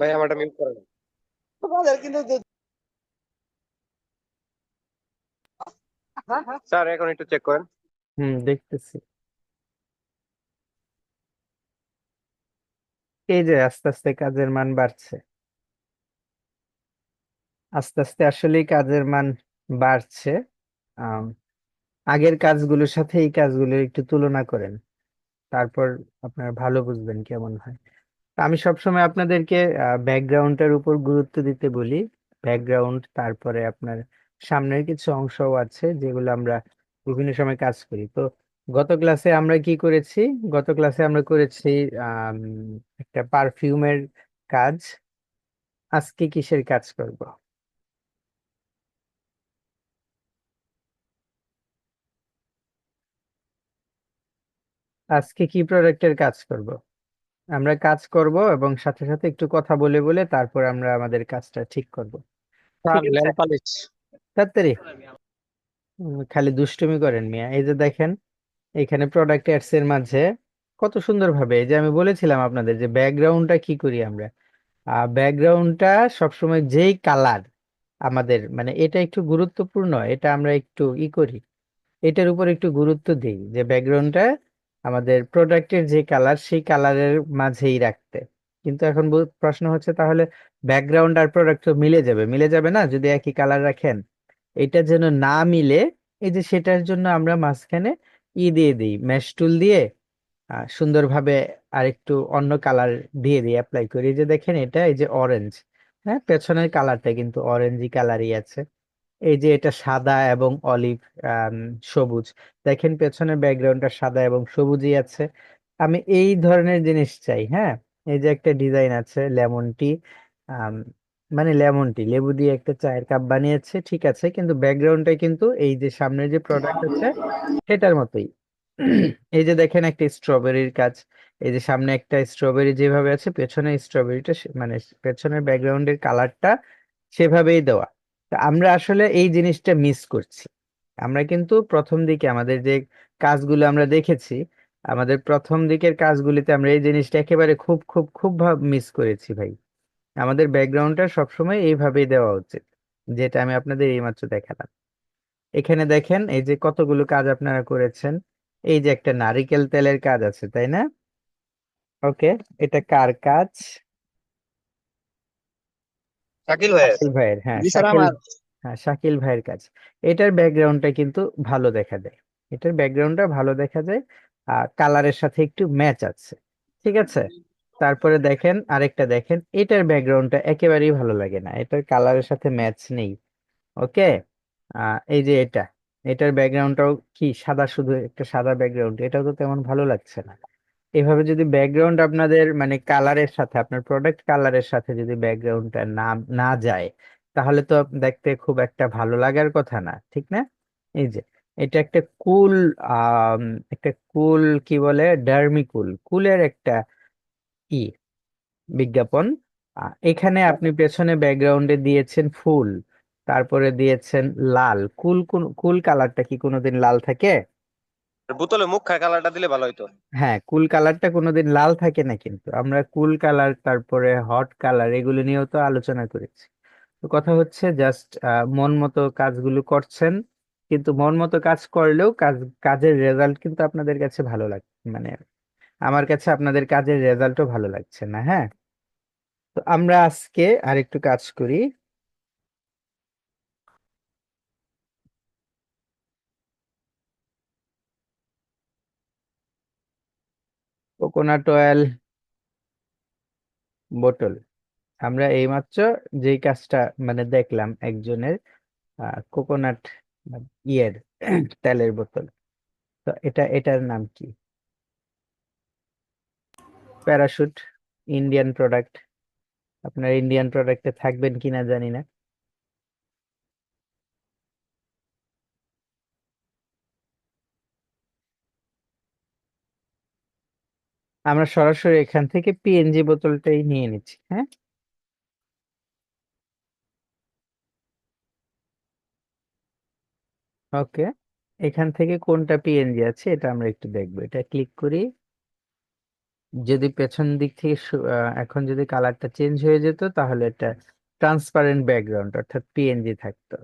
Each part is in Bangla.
ভাই আমারটা মিউট করেন। স্যার এখন একটু চেক করেন। দেখতেছি। এই যে আস্তে আস্তে কাজের মান বাড়ছে, আস্তে আস্তে আসলেই কাজের মান বাড়ছে। আম, আগের কাজগুলোর সাথে এই কাজগুলোর একটু তুলনা করেন, তারপর আপনারা ভালো বুঝবেন কেমন হয়। আমি সবসময় আপনাদেরকে ব্যাকগ্রাউন্ডের উপর গুরুত্ব দিতে বলি। ব্যাকগ্রাউন্ড, তারপরে আপনার সামনের কিছু অংশও আছে যেগুলো আমরা বিভিন্ন সময় কাজ করি। তো গত ক্লাসে আমরা কি করেছি? গত ক্লাসে আমরা করেছি আম, একটা পারফিউমের কাজ। আজকে কিসের কাজ করব? আজকে কি প্রোডাক্টের কাজ করব? আমরা কাজ করব এবং সাথে সাথে একটু কথা বলে বলে তারপর আমরা আমাদের কাজটা ঠিক করব। স্যার ঠিক আছে? Nail polish. তাড়াতাড়ি। খালি দুষ্টুমি করেন মিয়া। এই যে দেখেন, এখানে প্রোডাক্ট অ্যাডস এর মাঝে কত সুন্দর ভাবে, এই যে আমি বলেছিলাম আপনাদের যে ব্যাকগ্রাউন্ডটা কি করি আমরা। ব্যাকগ্রাউন্ডটা সবসময় যেই কালার আমাদের, মানে এটা একটু গুরুত্বপূর্ণ, এটা আমরা একটু করি, এটার উপর একটু গুরুত্ব দিই যে ব্যাকগ্রাউন্ডটা আমাদের প্রোডাক্টের যে কালার সেই কালারের মাঝেই রাখতে। কিন্তু এখন প্রশ্ন হচ্ছে, তাহলে ব্যাকগ্রাউন্ড আর প্রোডাক্ট তো মিলে যাবে, মিলে যাবে না যদি একই কালার রাখেন? এটা যেন না মিলে, এই যে সেটার জন্য আমরা মাঝখানে দিয়ে দিই, ম্যাশ টুল দিয়ে সুন্দরভাবে আরেকটু অন্য কালার দিয়ে দিই, অ্যাপ্লাই করি। এই যে দেখেন, এটা এই যে অরেঞ্জ, হ্যাঁ পেছনের কালারটা কিন্তু অরেঞ্জই কালারই আছে। এই যে এটা সাদা এবং অলিভ সবুজ, দেখেন পেছনের ব্যাকগ্রাউন্ডটা সাদা এবং সবুজই আছে। আমি এই ধরনের জিনিস চাই। হ্যাঁ, এই যে একটা ডিজাইন আছে লেমন টি, মানে লেমন টি, লেবু দিয়ে একটা চায়ের কাপ বানিয়েছে, ঠিক আছে, কিন্তু ব্যাকগ্রাউন্ডটা কিন্তু এই যে সামনের যে প্রোডাক্ট আছে সেটার মতোই। এই যে দেখেন একটা স্ট্রবেরির কাজ, এই যে সামনে একটা স্ট্রবেরি যেভাবে আছে, পেছনে স্ট্রবেরিটা মানে পেছনের ব্যাকগ্রাউন্ডের কালারটা সেভাবেই দেওয়া। তা আমরা আসলে এই জিনিসটা মিস করছি। আমরা কিন্তু প্রথম দিকে আমাদের যে কাজগুলো আমরা দেখেছি, আমাদের প্রথম দিকের কাজগুলিতে আমরা এই জিনিসটা একেবারে খুব খুব খুব ভাবে মিস করেছি ভাই। আমাদের ব্যাকগ্রাউন্ডটা সবসময় এইভাবেই দেওয়া উচিত, যেটা আমি আপনাদের এইমাত্র দেখালাম। এখানে দেখেন এই যে কতগুলো কাজ আপনারা করেছেন। এই যে একটা নারিকেল তেলের কাজ আছে, তাই না? ওকে, এটা কার কাজ? শাকিল ভাইয়ের। শাকিল ভাইয়ের, হ্যাঁ জি স্যার শাকিল। আমার। হ্যাঁ, শাকিল ভাইয়ের কাজ। এটার ব্যাকগ্রাউন্ডটা কিন্তু ভালো দেখা যায়, এটার ব্যাকগ্রাউন্ডটা ভালো দেখা যায়, কালারের সাথে একটু ম্যাচ আছে, ঠিক আছে। তারপরে দেখেন আরেকটা, দেখেন এটার ব্যাকগ্রাউন্ডটা একেবারেই ভালো লাগে না, এটার কালারের সাথে ম্যাচ নেই। ওকে, এই যে এটা, এটার ব্যাকগ্রাউন্ডটাও কি সাদা, শুধু একটা সাদা ব্যাকগ্রাউন্ড, এটাও তো তেমন ভালো লাগছে না। এভাবে যদি ব্যাকগ্রাউন্ড আপনাদের মানে কালারের সাথে, আপনার প্রোডাক্ট কালারের সাথে যদি ব্যাকগ্রাউন্ডটা না না যায়, তাহলে তো দেখতে খুব একটা ভালো লাগার কথা না, ঠিক না? এই যে এটা একটা কুল, আহ একটা কুল, কি বলে, ডার্মিকুল, কুলের একটা ই বিজ্ঞাপন। এখানে আপনি পেছনে ব্যাকগ্রাউন্ডে দিয়েছেন ফুল, তারপরে দিয়েছেন লাল। কুল কুল কালারটা কি কোনোদিন লাল থাকে? বোতলে মুখ খায় কালারটা দিলে ভালো হইতো। হ্যাঁ, কুল কালারটা কোনোদিন লাল থাকে না, কিন্তু আমরা কুল কালার তারপরে হট কালার এগুলো নিয়েও তো আলোচনা করেছি। তো কথা হচ্ছে জাস্ট মন মতো কাজগুলো করছেন, কিন্তু মন মতো কাজ করলেও কাজের রেজাল্ট কিন্তু আপনাদের কাছে ভালো লাগে, মানে আমার কাছে আপনাদের কাজের রেজাল্টও ভালো লাগছে না। হ্যাঁ, তো আমরা আজকে আরেকটু কাজ করি। কোকোনাট অয়েল বোতল, আমরা এইমাত্র যেই কাজটা মানে দেখলাম একজনের, কোকোনাট ইয়ের তেলের বোতল, তো এটার নাম কি? Parachute, Indian product. আপনার ইন্ডিয়ান প্রোডাক্টে থাকবেন কিনা জানি না। আমরা সরাসরি এখান থেকে পিএনজি বোতলটাই নিয়ে নিচ্ছি। হ্যাঁ, ওকে, এখান থেকে কোনটা পিএনজি আছে এটা আমরা একটু দেখবো, এটা ক্লিক করি। যদি পেছন দিক থেকে এখন যদি কালারটা চেঞ্জ হয়ে যেত তাহলে এটা ট্রান্সপারেন্ট ব্যাকগ্রাউন্ড অর্থাৎ পিএনজি থাকতো।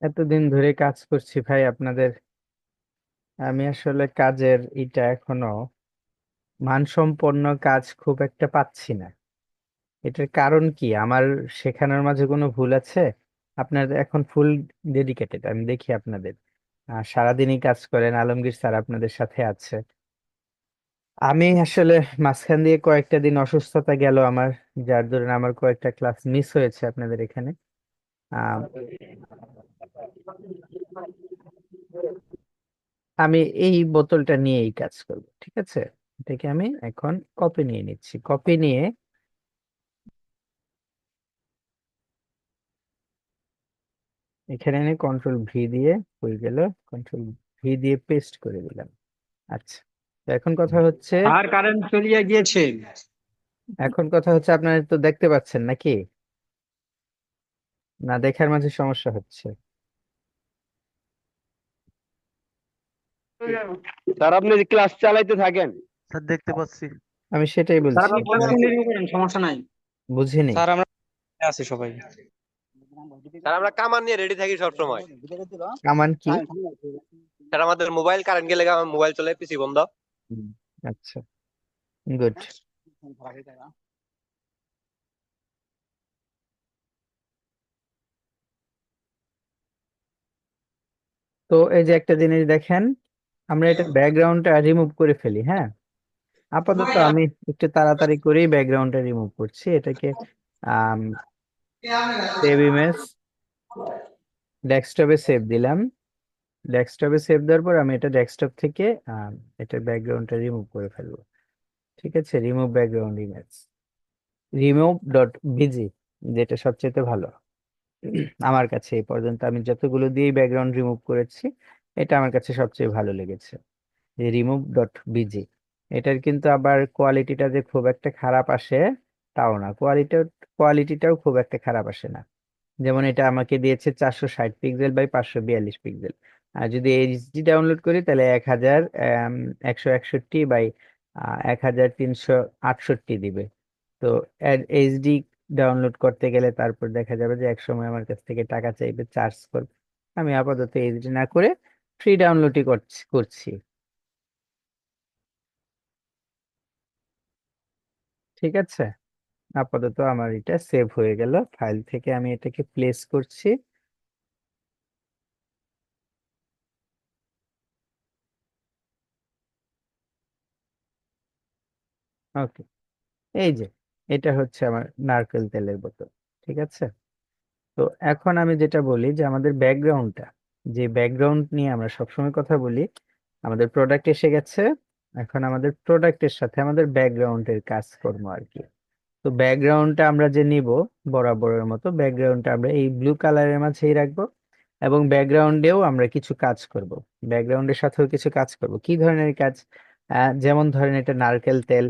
এতদিন ধরে কাজ করছি ভাই আপনাদের, আমি আসলে কাজের এটা এখনো মানসম্পন্ন কাজ খুব একটা পাচ্ছি না। এটার কারণ কি? আমার শেখানোর মাঝে কোনো ভুল আছে? আপনার এখন ফুল ডেডিকেটেড, আমি দেখি আপনাদের সারাদিনই কাজ করেন, আলমগীর স্যার আপনাদের সাথে আছে। আমি আসলে মাঝখান দিয়ে কয়েকটা দিন অসুস্থতা গেল আমার, যার দরুন আমার কয়েকটা ক্লাস মিস হয়েছে আপনাদের এখানে। আহ, আমি এই বোতলটা নিয়েই কাজ করব, ঠিক আছে? এটাকে আমি এখন কপি নিয়ে নিচ্ছি, কপি নিয়ে এখানে এনে কন্ট্রোল ভি দিয়ে হয়ে গেল, কন্ট্রোল ভি দিয়ে পেস্ট করে দিলাম। আচ্ছা, তো এখন কথা হচ্ছে, আর কারেন্ট চলিয়ে গিয়েছে। আপনারা তো দেখতে পাচ্ছেন নাকি? না দেখার মাঝে সমস্যা হচ্ছে? স্যার আপনি ক্লাস চালাইতে থাকেন। স্যার দেখতে পাচ্ছি। আমি সেটাই স্যার বলছি, আপনি ক্লাস কন্টিনিউ করেন, সমস্যা নাই। বুঝিনি। স্যার আমরা আছি সবাই। স্যার আমরা কামান নিয়ে রেডি থাকি সব সময়। কামান কি? স্যার আমাদের মোবাইল কারেন্ট গেলে মোবাইল চলে, পিসি বন্ধ। হুম, আচ্ছা, গুড। তো এই যে একটা জিনিস দেখেন, আমরা এটা ব্যাকগ্রাউন্ডটা রিমুভ করে ফেলি, হ্যাঁ? আপাতত আমি একটু তাড়াতাড়ি করেই ব্যাকগ্রাউন্ডটা রিমুভ করছি। এটাকে সেভ ইমেজ, ডেস্কটপে সেভ দিলাম। ডেস্কটপে সেভ দেওয়ার পর আমি এটা ডেস্কটপ থেকে এটা ব্যাকগ্রাউন্ডটা রিমুভ করে ফেলবো। ঠিক আছে, remove background image, remove dot busy, যেটা সবচেয়ে ভালো আমার কাছে এই পর্যন্ত আমি যতগুলো দিয়ে ব্যাকগ্রাউন্ড রিমুভ করেছি, এটা আমার কাছে সবচেয়ে ভালো লেগেছে, যে রিমুভ ডট বিজি। এটার কিন্তু আবার কোয়ালিটিটা যে খুব একটা খারাপ আসে তাও না, কোয়ালিটিটাও খুব একটা খারাপ আসে না। যেমন এটা আমাকে দিয়েছে 460 পিক্সেল বাই 542 পিক্সেল, আর যদি এইচডি ডাউনলোড করি তাহলে 1161 1368 দিবে। তো এইচডি ডাউনলোড করতে গেলে তারপর দেখা যাবে যে এক সময় আমার কাছ থেকে টাকা চাইবে, চার্জ করবে। আমি আপাতত এইচডি না করে ফ্রি ডাউনলোডই করছি। ঠিক আছে, আপাতত আমার এটা সেভ হয়ে গেল, ফাইল থেকে আমি এটাকে প্লেস করছি। ওকে, এই যে এটা হচ্ছে আমার নারকেল তেলের বোতল। ঠিক আছে, তো এখন আমি যেটা বলি যে আমাদের ব্যাকগ্রাউন্ডটা, যে ব্যাকগ্রাউন্ড নিয়ে আমরা সবসময় কথা বলি, আমাদের প্রোডাক্ট এসে গেছে। এখন আমাদের প্রোডাক্টের সাথে আমাদের ব্যাকগ্রাউন্ডের কাজকর্ম আর কি। তো ব্যাকগ্রাউন্ডটা আমরা যে নিব, বরাবরের মতো ব্যাকগ্রাউন্ডটা আমরা এই ব্লু কালারের মাঝেই রাখবো, এবং ব্যাকগ্রাউন্ডেও আমরা কিছু কাজ করব। ব্যাকগ্রাউন্ডের সাথেও কিছু কাজ করব, কি ধরনের কাজ? যেমন ধরেন এটা নারকেল তেল,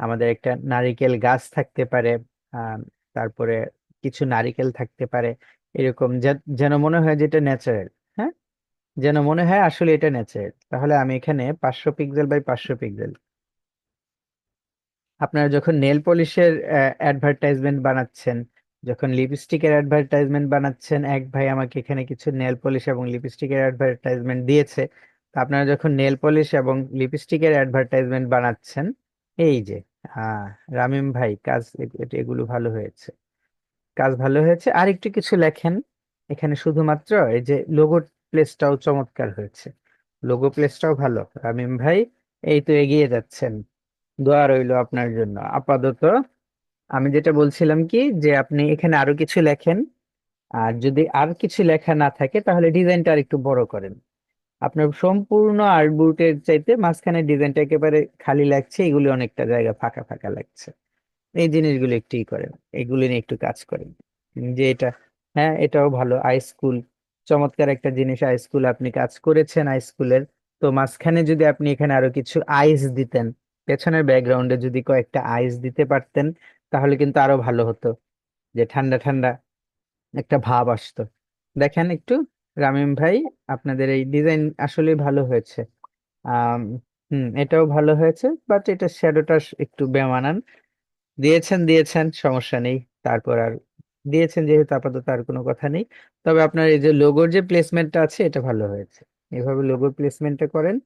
আমাদের একটা নারিকেল গাছ থাকতে পারে, আহ তারপরে কিছু নারিকেল থাকতে পারে, এরকম যেন মনে হয় যেটা ন্যাচারাল। হ্যাঁ, যেন মনে হয় আসলে এটা ন্যাচারাল। তাহলে আমি এখানে 500 পিক্সেল বাই 500 পিক্সেল, আপনারা যখন নেল পলিশের অ্যাডভার্টাইজমেন্ট বানাচ্ছেন, যখন লিপস্টিকের অ্যাডভার্টাইজমেন্ট বানাচ্ছেন, এক ভাই আমাকে এখানে কিছু নেল পলিশ এবং লিপস্টিকের অ্যাডভার্টাইজমেন্ট দিয়েছে। তো আপনারা যখন নেল পলিশ এবং লিপস্টিকের অ্যাডভার্টাইজমেন্ট বানাচ্ছেন, এই যে আহ রামিম ভাই কাজ এগুলো ভালো হয়েছে, কাজ ভালো হয়েছে। আর একটু কিছু লেখেন এখানে, শুধুমাত্র এই যে লোগো প্লেসটাও চমৎকার হয়েছে, লোগো প্লেসটাও ভালো রামিম ভাই। এই তো এগিয়ে যাচ্ছেন, দোয়া রইলো আপনার জন্য। আপাতত আমি যেটা বলছিলাম কি, যে আপনি এখানে আরো কিছু লেখেন, আর যদি আর কিছু লেখা না থাকে তাহলে ডিজাইনটা আর একটু বড় করেন। আপনার সম্পূর্ণ আর্টবোর্ডের চাইতে মাঝখানে ডিজাইনটা একেবারে খালি লাগছে, এগুলি অনেকটা জায়গা ফাঁকা ফাঁকা লাগছে। এই জিনিসগুলো একটুই করেন, এগুলি নিয়ে একটু কাজ করেন। যে এটা, হ্যাঁ এটাও ভালো, আইস্কুল চমৎকার একটা জিনিস। আইস্কুল আপনি কাজ করেছেন আইস্কুলের, তো মাঝখানে যদি আপনি এখানে আরো কিছু আইস দিতেন, পেছনের ব্যাকগ্রাউন্ডে যদি কয়েকটা আইস দিতে পারতেন, তাহলে কিন্তু আরো ভালো হতো, যে ঠান্ডা ঠান্ডা একটা ভাব আসতো। দেখেন একটু রামিম ভাই, আপনাদের এই ডিজাইন আসলে ভালো হয়েছে। আম, এটাও ভালো হয়েছে, বাট এটা শ্যাডোটা একটু বেমানান। দিয়েছেন সমস্যা নেই, তারপর আর দিয়েছেন যেহেতু আপাতত আর কোনো কথা নেই। তবে আপনার এই যে লোগোর যে প্লেসমেন্টটা আছে এটা ভালো হয়েছে, এভাবে লোগোর প্লেসমেন্টটা করেন।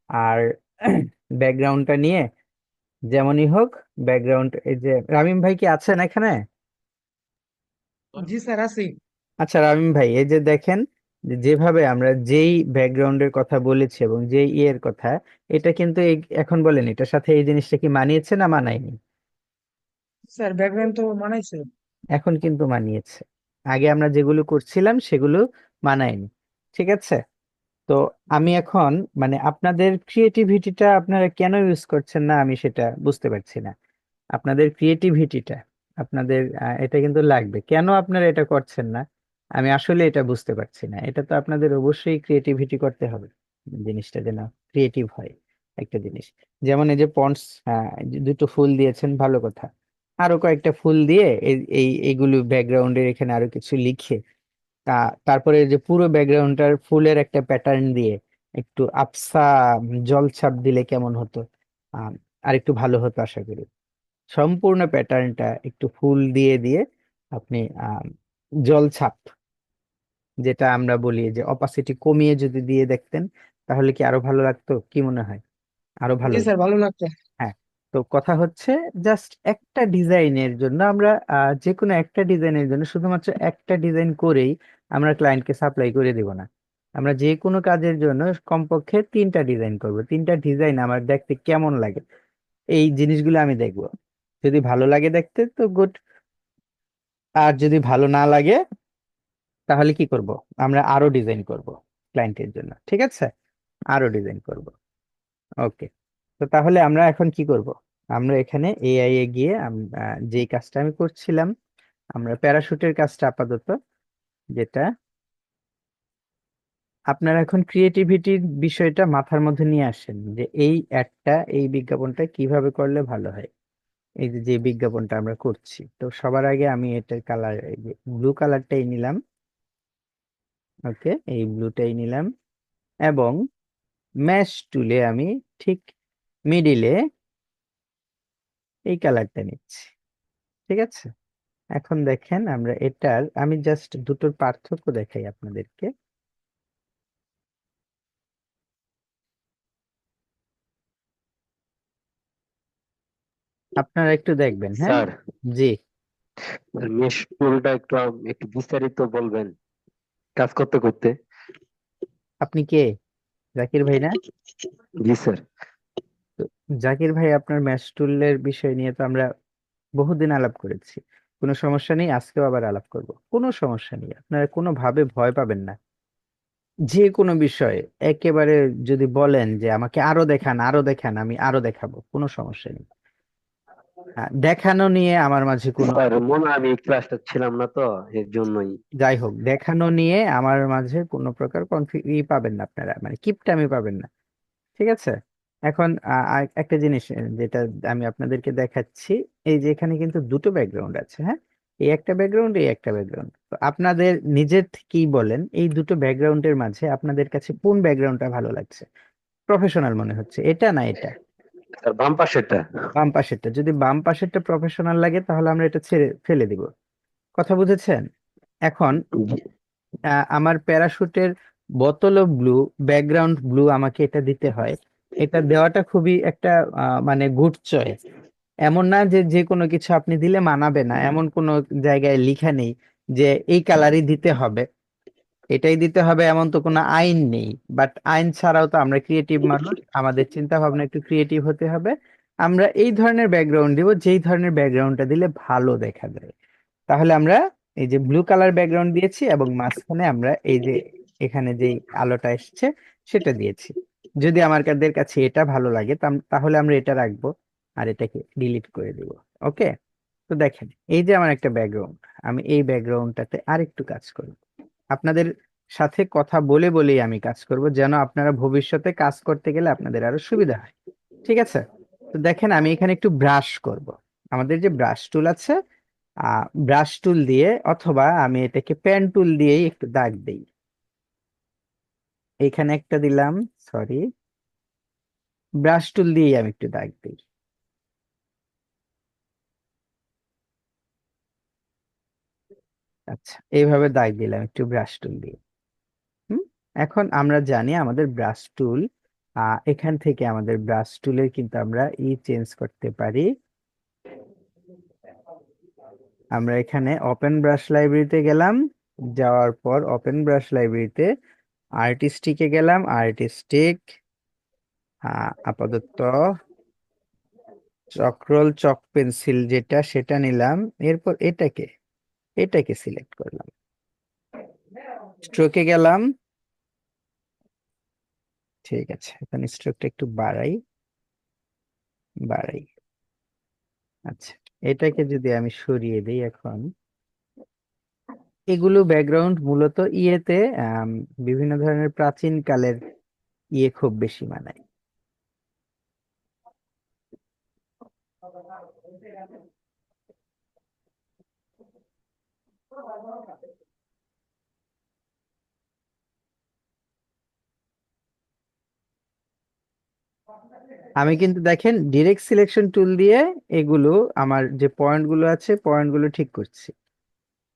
আর ব্যাকগ্রাউন্ডটা নিয়ে যেমনই হোক, ব্যাকগ্রাউন্ড এই যে রামিম ভাই কি আছেন এখানে? জি স্যার আছি। আচ্ছা রামিম ভাই, এই যে দেখেন, যেভাবে আমরা যেই ব্যাকগ্রাউন্ডের কথা বলেছি এবং যেই ইয়ের কথা, এটা কিন্তু এখন বলেন এটার সাথে এই জিনিসটা কি মানিয়েছে না মানায়নি? স্যার ব্যাকগ্রাউন্ড তো মানাইছে। এখন কিন্তু মানিয়েছে। আগে আমরা যেগুলো করছিলাম সেগুলো মানায়নি। ঠিক আছে। তো আমি এখন মানে আপনাদের ক্রিয়েটিভিটিটা আপনারা কেন ইউজ করছেন না আমি সেটা বুঝতে পারছি না। আপনাদের ক্রিয়েটিভিটিটা, আপনাদের এটা কিন্তু লাগবে, কেন আপনারা এটা করছেন না আমি আসলে এটা বুঝতে পারছি না। এটা তো আপনাদের অবশ্যই ক্রিয়েটিভিটি করতে হবে, জিনিসটা যেন ক্রিয়েটিভ হয় একটা জিনিস। যেমন এই যে পন্ডস দুটো ফুল দিয়েছেন, ভালো কথা। আরো কয়েকটা ফুল দিয়ে এইগুলো ব্যাকগ্রাউন্ডের এখানে আরো কিছু লিখে, তারপরে এই যে পুরো ব্যাকগ্রাউন্ডটার ফুলের একটা প্যাটার্ন দিয়ে একটু আবসা জলছাপ দিলে কেমন হতো? আহ, আর একটু ভালো হতো আশা করি। সম্পূর্ণ প্যাটার্নটা একটু ফুল দিয়ে দিয়ে আপনি জলছাপ, যেটা আমরা বলি যে অপাসিটি কমিয়ে যদি দিয়ে দেখতেন, তাহলে কি আরো ভালো লাগতো? কি মনে হয়? আরো ভালো জি লাগতো। স্যার ভালো লাগতো। হ্যাঁ। তো কথা হচ্ছে, জাস্ট একটা ডিজাইনের জন্য আমরা যে কোনো একটা ডিজাইনের জন্য শুধুমাত্র একটা ডিজাইন করেই আমরা ক্লায়েন্টকে সাপ্লাই করে দিব না। আমরা যে কোনো কাজের জন্য কমপক্ষে তিনটা ডিজাইন করব, তিনটা ডিজাইন আমার দেখতে কেমন লাগে এই জিনিসগুলো আমি দেখবো। যদি ভালো লাগে দেখতে তো গুড, আর যদি ভালো না লাগে তাহলে কি করব? আমরা আরো ডিজাইন করব ক্লায়েন্টের জন্য, ঠিক আছে? আরো ডিজাইন করব। ওকে। তো তাহলে আমরা এখন কি করব? আমরা এখানে এআই এ গিয়ে যেই কাজটা আমি করছিলাম, আমরা প্যারাশুটের কাজটা আপাতত, যেটা আপনারা এখন ক্রিয়েটিভিটির বিষয়টা মাথার মধ্যে নিয়ে আসেন, যে এই অ্যাডটা, এই বিজ্ঞাপনটা কিভাবে করলে ভালো হয়। এই যে যে বিজ্ঞাপনটা আমরা করছি, তো সবার আগে আমি এটার কালার, এই যে ব্লু কালারটাই নিলাম। ওকে, এই ব্লুটাই নিলাম, এবং ম্যাশ টুলে আমি ঠিক মিডিলে এই কালারটা নিচ্ছি। ঠিক আছে। এখন দেখেন, আমরা এটার, আমি জাস্ট দুটোর পার্থক্য দেখাই আপনাদেরকে। আপনারা একটু দেখবেন, হ্যাঁ। স্যার, জি। মেশ টুলটা একটু একটু বিস্তারিত বলবেন কাজ করতে করতে। আপনি কে? জাকির ভাই না? জি স্যার। তো জাকির ভাই, আপনার ম্যাশ টুলের বিষয় নিয়ে তো আমরা বহুদিন আলাপ করেছি, কোনো সমস্যা নেই, আজকেও আবার আলাপ করব, কোনো সমস্যা নেই, আপনারা কোনোভাবে ভয় পাবেন না। যে কোনো বিষয়ে একেবারে যদি বলেন যে আমাকে আরো দেখান আরো দেখান, আমি আরো দেখাবো, কোনো সমস্যা নেই। দেখানো নিয়ে আমার মাঝে কোনো, স্যার মনে হয় আমি ক্লাসটা ছিলাম না তো, এর জন্যই। যাই হোক, দেখানো নিয়ে আমার মাঝে কোনো প্রকার পাবেন না আপনারা, মানে কিপটামি পাবেন না। ঠিক আছে। এখন আর একটা জিনিস যেটা আমি আপনাদেরকে দেখাচ্ছি, এই যে এখানে কিন্তু দুটো ব্যাকগ্রাউন্ড আছে, হ্যাঁ। এই একটা ব্যাকগ্রাউন্ড, এই একটা ব্যাকগ্রাউন্ড, তো আপনাদের নিজের থেকেই বলেন এই দুটো ব্যাকগ্রাউন্ডের মাঝে আপনাদের কাছে কোন ব্যাকগ্রাউন্ডটা ভালো লাগছে, প্রফেশনাল মনে হচ্ছে, এটা না এটা? স্যার বাম পাশেরটা। বাম পাশেরটা। যদি বাম পাশেরটা প্রফেশনাল লাগে তাহলে আমরা এটা ছেড়ে ফেলে দিব। কথা বুঝেছেন? এখন জি- আমার প্যারাশুটের বোতলও ব্লু, ব্যাকগ্রাউন্ড ব্লু, আমাকে এটা দিতে হয়। এটা দেওয়াটা খুবই একটা মানে গুড চয়েস। এমন না যে যে কোনো কিছু আপনি দিলে মানাবে না, এমন কোনো জায়গায় লেখা নেই যে এই কালারই দিতে হবে, এটাই দিতে হবে, এমন তো কোনো আইন নেই। বাট আইন ছাড়াও তো আমরা ক্রিয়েটিভ মানুষ, আমাদের চিন্তা ভাবনা একটু ক্রিয়েটিভ হতে হবে। আমরা এই ধরনের ব্যাকগ্রাউন্ড দিব যেই ধরনের ব্যাকগ্রাউন্ডটা দিলে ভালো দেখা যায়। তাহলে আমরা এই যে ব্লু কালার ব্যাকগ্রাউন্ড দিয়েছি, এবং মাঝখানে আমরা এই যে এখানে যেই আলোটা এসছে সেটা দিয়েছি। যদি আমাদের কাছে এটা ভালো লাগে তাহলে আমরা এটা রাখবো আর এটাকে ডিলিট করে দিব। ওকে, তো দেখেন এই যে আমার একটা ব্যাকগ্রাউন্ড, আমি এই ব্যাকগ্রাউন্ডটাতে আরেকটু কাজ করব। আপনাদের সাথে কথা বলে বলেই আমি কাজ করব, যেন আপনারা ভবিষ্যতে কাজ করতে গেলে আপনাদের আরো সুবিধা হয়। ঠিক আছে, তো দেখেন আমি এখানে একটু ব্রাশ করব। আমাদের যে ব্রাশ টুল আছে, ব্রাশ টুল দিয়ে অথবা আমি এটাকে পেন টুল দিয়েই একটু দাগ দিই। এখানে একটা দিলাম, সরি, ব্রাশ টুল দিয়েই আমি একটু দাগ দিই। আচ্ছা, এইভাবে দাগ দিলাম একটু ব্রাশ টুল দিয়ে। হুম, এখন আমরা জানি আমাদের ব্রাশ টুল, এখান থেকে আমাদের ব্রাশ টুলের কিন্তু আমরা চেঞ্জ করতে পারি। আমরা এখানে ওপেন ব্রাশ লাইব্রেরিতে গেলাম, যাওয়ার পর ওপেন ব্রাশ লাইব্রেরিতে আর্টিস্টিকে গেলাম, আর্টিস্টিক আপাতত চক্রল চক পেন্সিল যেটা সেটা নিলাম। এরপর এটাকে সিলেক্ট করলাম, স্ট্রোকে গেলাম। ঠিক আছে, এখন স্ট্রোকটা একটু বাড়াই বাড়াই। আচ্ছা, এটাকে যদি আমি সরিয়ে দিই এখন, এগুলো ব্যাকগ্রাউন্ড মূলত ইয়েতে আম, বিভিন্ন ধরনের প্রাচীন কালের খুব বেশি মানায়। আমি কিন্তু দেখেন ডিরেক্ট সিলেকশন টুল দিয়ে এগুলো, আমার যে পয়েন্ট গুলো আছে পয়েন্ট গুলো ঠিক করছি।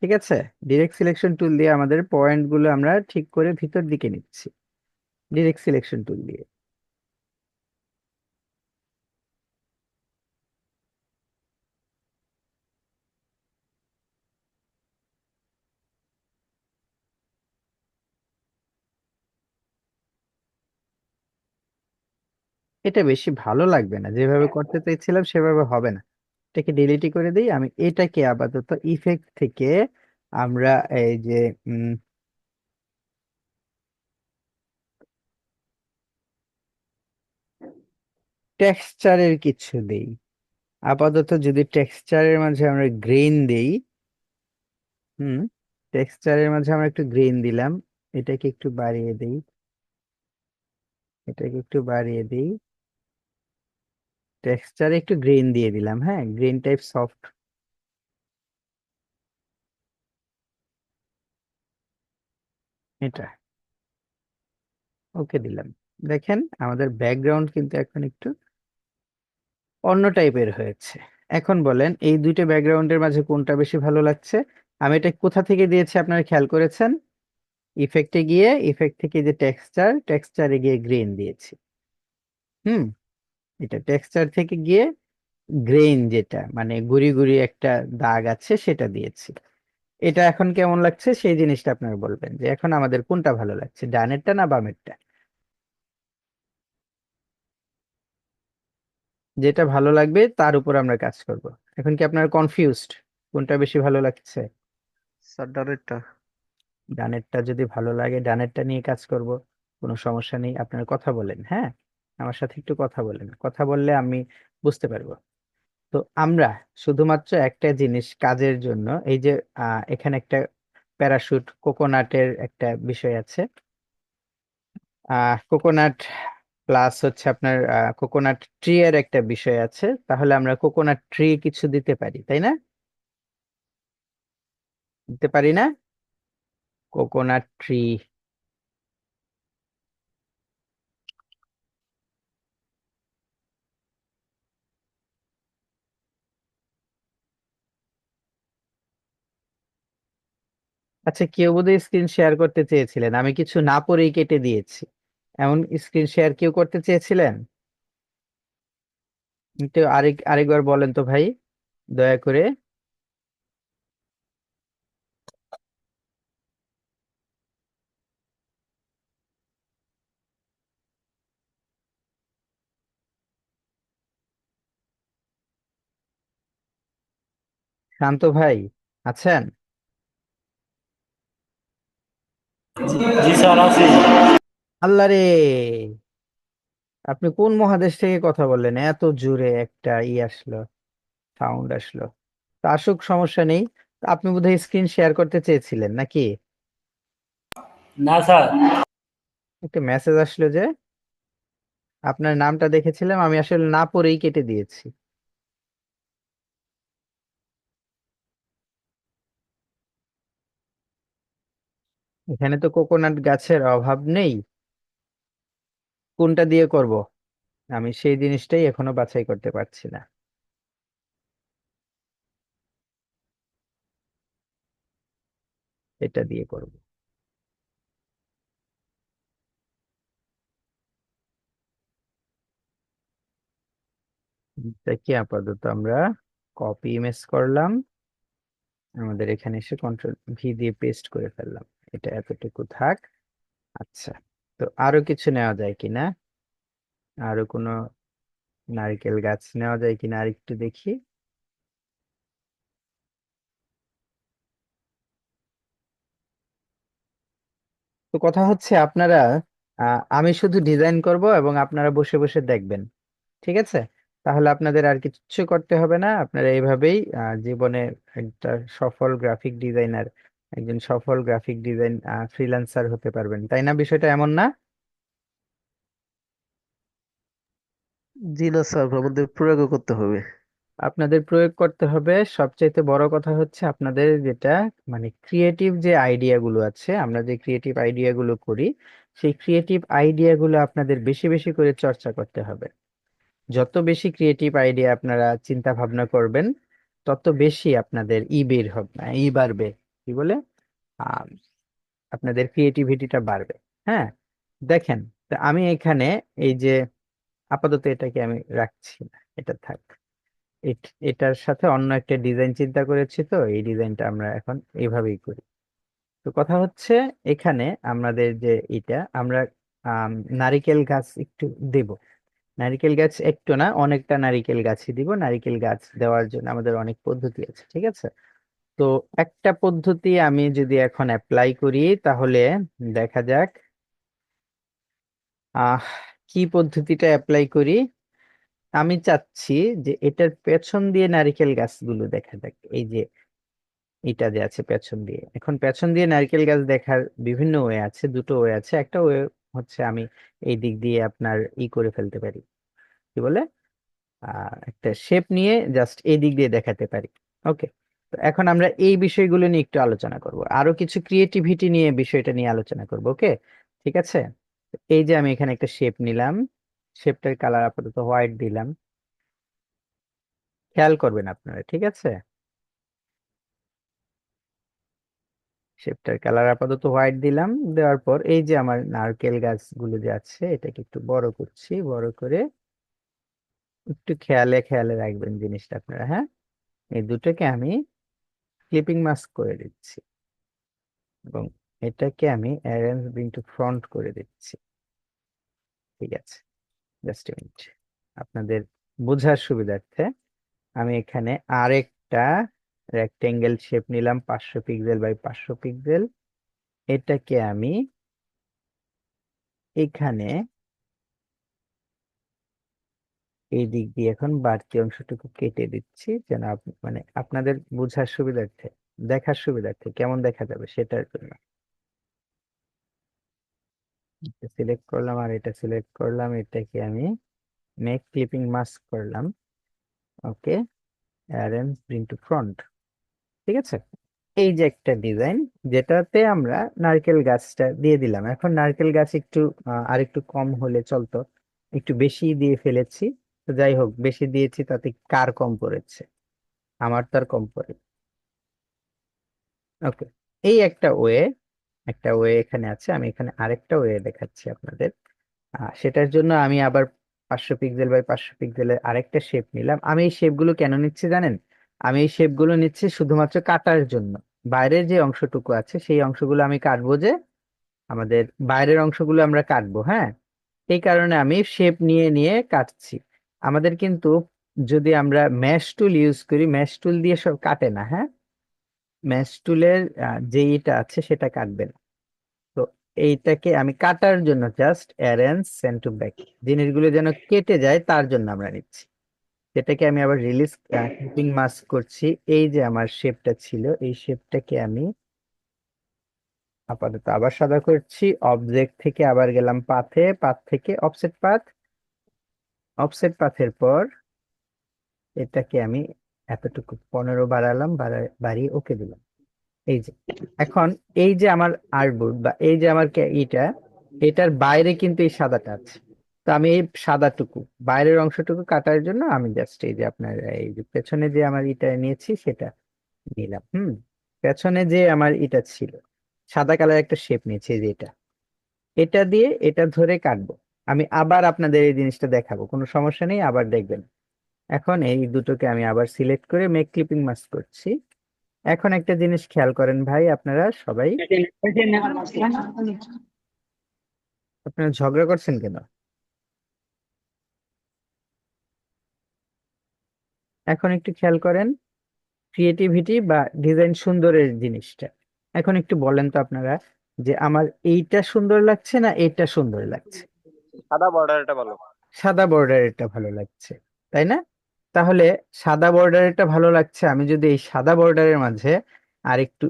ঠিক আছে, ডিরেক্ট সিলেকশন টুল দিয়ে আমাদের পয়েন্ট গুলো আমরা ঠিক করে ভিতর দিকে নিচ্ছি ডিরেক্ট সিলেকশন টুল দিয়ে। এটা বেশি ভালো লাগবে না, যেভাবে করতে চাইছিলাম সেভাবে হবে না। এটাকে ডিলিটই করে দিই। আমি এটাকে আপাতত ইফেক্ট থেকে আমরা এই যে টেক্সচারের কিছু দেই। আপাতত যদি টেক্সচারের মাঝে আমরা গ্রেন দেই, হুম, টেক্সচারের মাঝে আমরা একটু গ্রেন দিলাম। এটাকে একটু বাড়িয়ে দিই, এটাকে একটু বাড়িয়ে দিই। টেক্সচারে একটু গ্রেন দিয়ে দিলাম, হ্যাঁ, গ্রেন টাইপ সফট, এটা ওকে দিলাম। দেখেন আমাদের ব্যাকগ্রাউন্ড কিন্তু এখন একটু অন্য টাইপের হয়েছে। এখন বলেন এই দুইটা ব্যাকগ্রাউন্ডের মাঝে কোনটা বেশি ভালো লাগছে? আমি এটা কোথা থেকে দিয়েছি আপনারা খেয়াল করেছেন? ইফেক্টে গিয়ে, ইফেক্ট থেকে যে টেক্সচারে গিয়ে গ্রেন দিয়েছি। হুম, এটা টেক্সচার থেকে গিয়ে গ্রেইন, যেটা মানে গুড়ি গুড়ি একটা দাগ আছে সেটা দিয়েছি। এটা এখন কেমন লাগছে সেই জিনিসটা আপনারা বলবেন, যে এখন আমাদের কোনটা ভালো লাগছে, ডানেরটা না বামেরটা? যেটা ভালো লাগবে তার উপর আমরা কাজ করব। এখন কি আপনারা কনফিউজড কোনটা বেশি ভালো লাগছে? স্যার ডানেরটা। ডানেরটা যদি ভালো লাগে ডানেরটা নিয়ে কাজ করব, কোনো সমস্যা নেই। আপনারা কথা বলেন, হ্যাঁ, আমার সাথে একটু কথা বলেন, কথা বললে আমি বুঝতে পারবো। তো আমরা শুধুমাত্র একটা জিনিস কাজের জন্য, এই যে এখানে একটা প্যারাশুট কোকোনাটের একটা বিষয় আছে, কোকোনাট প্লাস হচ্ছে আপনার কোকোনাট ট্রি এর একটা বিষয় আছে, তাহলে আমরা কোকোনাট ট্রি কিছু দিতে পারি, তাই না? দিতে পারি না? Coconut tree. আচ্ছা, কেউ বোধহয় স্ক্রিন শেয়ার করতে চেয়েছিলেন, আমি কিছু না পরেই কেটে দিয়েছি। এমন স্ক্রিন শেয়ার কেউ করতে চেয়েছিলেন? একটু আরেকবার বলেন তো ভাই, দয়া করে। শান্ত ভাই আছেন? জি স্যার আছি। আল্লাহ রে, আপনি কোন মহাদেশ থেকে কথা বললেন? এত জোরে একটা আসলো, সাউন্ড আসলো। তা আসুক, সমস্যা নেই। তা আপনি বোধহয় স্ক্রিন শেয়ার করতে চেয়েছিলেন নাকি? না স্যার। একটা মেসেজ আসলো যে আপনার নামটা দেখেছিলাম, আমি আসলে না পড়েই কেটে দিয়েছি। এখানে তো কোকোনাট গাছের অভাব নেই, কোনটা দিয়ে করব আমি সেই জিনিসটাই এখনো বাছাই করতে পারছি না। এটা দিয়ে করব। কি আপাতত আমরা কপি ইমেজ করলাম, আমাদের এখানে এসে কন্ট্রোল ভি দিয়ে পেস্ট করে ফেললাম। এটা এতটুকু থাক। আচ্ছা, তো আরো কিছু নেওয়া যায় কিনা, আরো কোনো নারকেল গাছ নেওয়া যায় কিনা আরেকটু দেখি। তো কথা হচ্ছে আপনারা, আমি শুধু ডিজাইন করব এবং আপনারা বসে বসে দেখবেন, ঠিক আছে? তাহলে আপনাদের আর কিছু করতে হবে না, আপনারা এইভাবেই জীবনে একটা সফল গ্রাফিক ডিজাইনার, একজন সফল গ্রাফিক ডিজাইন ফ্রিল্যান্সার হতে পারবেন, তাই না? বিষয়টা এমন না? জি না স্যার, আমাদের প্রয়োগও করতে হবে। আপনাদের প্রয়োগ করতে হবে। সবচাইতে বড় কথা হচ্ছে আপনাদের যেটা মানে ক্রিয়েটিভ যে আইডিয়া গুলো আছে, আমরা যে ক্রিয়েটিভ আইডিয়া গুলো করি, সেই ক্রিয়েটিভ আইডিয়া গুলো আপনাদের বেশি বেশি করে চর্চা করতে হবে। যত বেশি ক্রিয়েটিভ আইডিয়া আপনারা চিন্তা ভাবনা করবেন, তত বেশি আপনাদের বের হবে, বাড়বে, কি বলে, আহ, আপনাদের ক্রিয়েটিভিটিটা বাড়বে। হ্যাঁ, দেখেন, তো আমি এখানে এই যে আপাতত এটাকে আমি রাখছি না, এটা থাক। এটার সাথে অন্য একটা ডিজাইন চিন্তা করেছি, তো এই ডিজাইনটা আমরা এখন এইভাবেই করি। তো কথা হচ্ছে, এখানে আমাদের যে এটা আমরা আম, নারিকেল গাছ একটু দেব। নারিকেল গাছ একটু না, অনেকটা নারিকেল গাছই দিব। নারিকেল গাছ দেওয়ার জন্য আমাদের অনেক পদ্ধতি আছে, ঠিক আছে? তো একটা পদ্ধতি আমি যদি এখন অ্যাপ্লাই করি, তাহলে দেখা যাক আহ কি পদ্ধতিটা অ্যাপ্লাই করি। আমি চাচ্ছি যে এটার পেছন দিয়ে নারিকেল গাছগুলো দেখা যাক। এই যে এটা যে আছে পেছন দিয়ে, এখন পেছন দিয়ে নারকেল গাছ দেখার বিভিন্ন ওয়ে আছে, দুটো ওয়ে আছে। একটা ওয়ে হচ্ছে আমি এই দিক দিয়ে আপনার করে ফেলতে পারি, কি বলে, একটা শেপ নিয়ে জাস্ট এই দিক দিয়ে দেখাতে পারি। ওকে, তো এখন আমরা এই বিষয়গুলো নিয়ে একটু আলোচনা করব, আরো কিছু ক্রিয়েটিভিটি নিয়ে বিষয়টা নিয়ে আলোচনা করব। ওকে, ঠিক আছে? তো এই যে আমি এখানে একটা শেপ নিলাম, শেপটার কালার আপাতত হোয়াইট দিলাম, খেয়াল করবেন আপনারা, ঠিক আছে? শেপটার কালার আপাতত হোয়াইট দিলাম। দেওয়ার পর এই যে আমার নারকেল গাছগুলো যে আছে, এটাকে একটু বড় করছি, বড় করে একটু খেয়ালে খেয়ালে রাখবেন জিনিসটা আপনারা। হ্যাঁ, এই দুটোকে আমি ক্লিপিং মাস্ক করে দিচ্ছি এবং এটাকে আমি অ্যারেঞ্জ টু ফ্রন্ট করে দিচ্ছি। ঠিক আছে, জাস্ট মিনিট, আপনাদের বোঝার সুবিধার্থে আমি এখানে আরেকটা রেক্টেঙ্গেল শেপ নিলাম, 500 পিক্সেল বাই 500 পিক্সেল। এটাকে আমি এখানে এই দিক দিয়ে এখন বাড়তি অংশটুকু কেটে দিচ্ছি, যেন মানে আপনাদের বোঝার সুবিধার্থে, দেখার সুবিধার্থে কেমন দেখা যাবে সেটার জন্য। সিলেক্ট করলাম আর এটা সিলেক্ট করলাম, এটাকে আমি মেক ক্লিপিং মাস্ক করলাম। ওকে, অ্যারেঞ্জ ব্রিং টু ফ্রন্ট। ঠিক আছে, এই যে একটা ডিজাইন, যেটাতে আমরা নারকেল গাছটা দিয়ে দিলাম। এখন নারকেল গাছ একটু আর একটু কম হলে চলতো, একটু বেশি দিয়ে ফেলেছি। তো যাই হোক, বেশি দিয়েছি তাতে কার কম পড়েছে? আমার তো আর কম পড়ে। ওকে, এই একটা ওয়ে এখানে আছে, আমি এখানে আরেকটা ওয়ে দেখাচ্ছি আপনাদের। সেটার জন্য আমি আবার 500 পিক্সেল বাই 500 পিক্সেলের আরেকটা শেপ নিলাম। আমি এই শেপগুলো কেন নিচ্ছি জানেন? আমি এই শেপগুলো নিচ্ছি শুধুমাত্র কাটার জন্য। বাইরের যে অংশটুকু আছে সেই অংশগুলো আমি কাটবো, যে আমাদের বাইরের অংশগুলো আমরা কাটবো। হ্যাঁ, এই কারণে আমি শেপ নিয়ে নিয়ে কাটছি। আমাদের কিন্তু যদি আমরা ম্যাশ টুল ইউজ করি, ম্যাশ টুল দিয়ে সব কাটে না। হ্যাঁ, ম্যাশ টুলের যে এটা আছে সেটা কাটবে না। তো এইটাকে আমি কাটার জন্য just arrange send to back, জিনিসগুলো যেন কেটে যায় তার জন্য আমরা নিচ্ছি। যেটাকে আমি আবার রিলিজ ক্লিপিং মাস্ক করছি। এই যে আমার শেপটা ছিল, এই শেপটাকে আমি আপাতত আবার সাদা করছি। অবজেক্ট থেকে আবার গেলাম পাথে, পাথ থেকে অফসেট পাথ, অফসেট পাথের পর এটাকে আমি এতটুকু 15 বাড়ালাম, বাড়িয়ে ওকে দিলাম। এই যে এখন এই যে আমার আর্টবোর্ড বা এই যে আমার এটার বাইরে কিন্তু এই সাদাটা আছে। তো আমি এই সাদাটুকু বাইরের অংশটুকু কাটার জন্য আমি জাস্ট এই যে আপনার এই যে পেছনে যে আমার ইটা নিয়েছি সেটা নিলাম। পেছনে যে আমার ইটা ছিল সাদা কালার একটা শেপ নিয়েছি, এই যে এটা, এটা দিয়ে এটা ধরে কাটবো। আমি আবার আপনাদের এই জিনিসটা দেখাবো, কোনো সমস্যা নেই, আবার দেখবেন। এখন এই দুটোকে আমি আবার সিলেক্ট করে মেক ক্লিপিং মাস্ক করছি। এখন একটা জিনিস খেয়াল করেন ভাই, আপনারা সবাই, আপনারা ঝগড়া করছেন কেন? এখন একটু খেয়াল করেন ক্রিয়েটিভিটি বা ডিজাইন সুন্দরের জিনিসটা। এখন একটু বলেন তো আপনারা যে আমার এইটা সুন্দর লাগছে না এইটা সুন্দর লাগছে? সাদা বর্ডারটা ভালো। সাদা বর্ডারেরটা ভালো লাগছে, তাই না? তাহলে সাদা বর্ডারেরটা ভালো লাগছে, আমি যদি এই সাদা বর্ডারের মাঝে আর একটু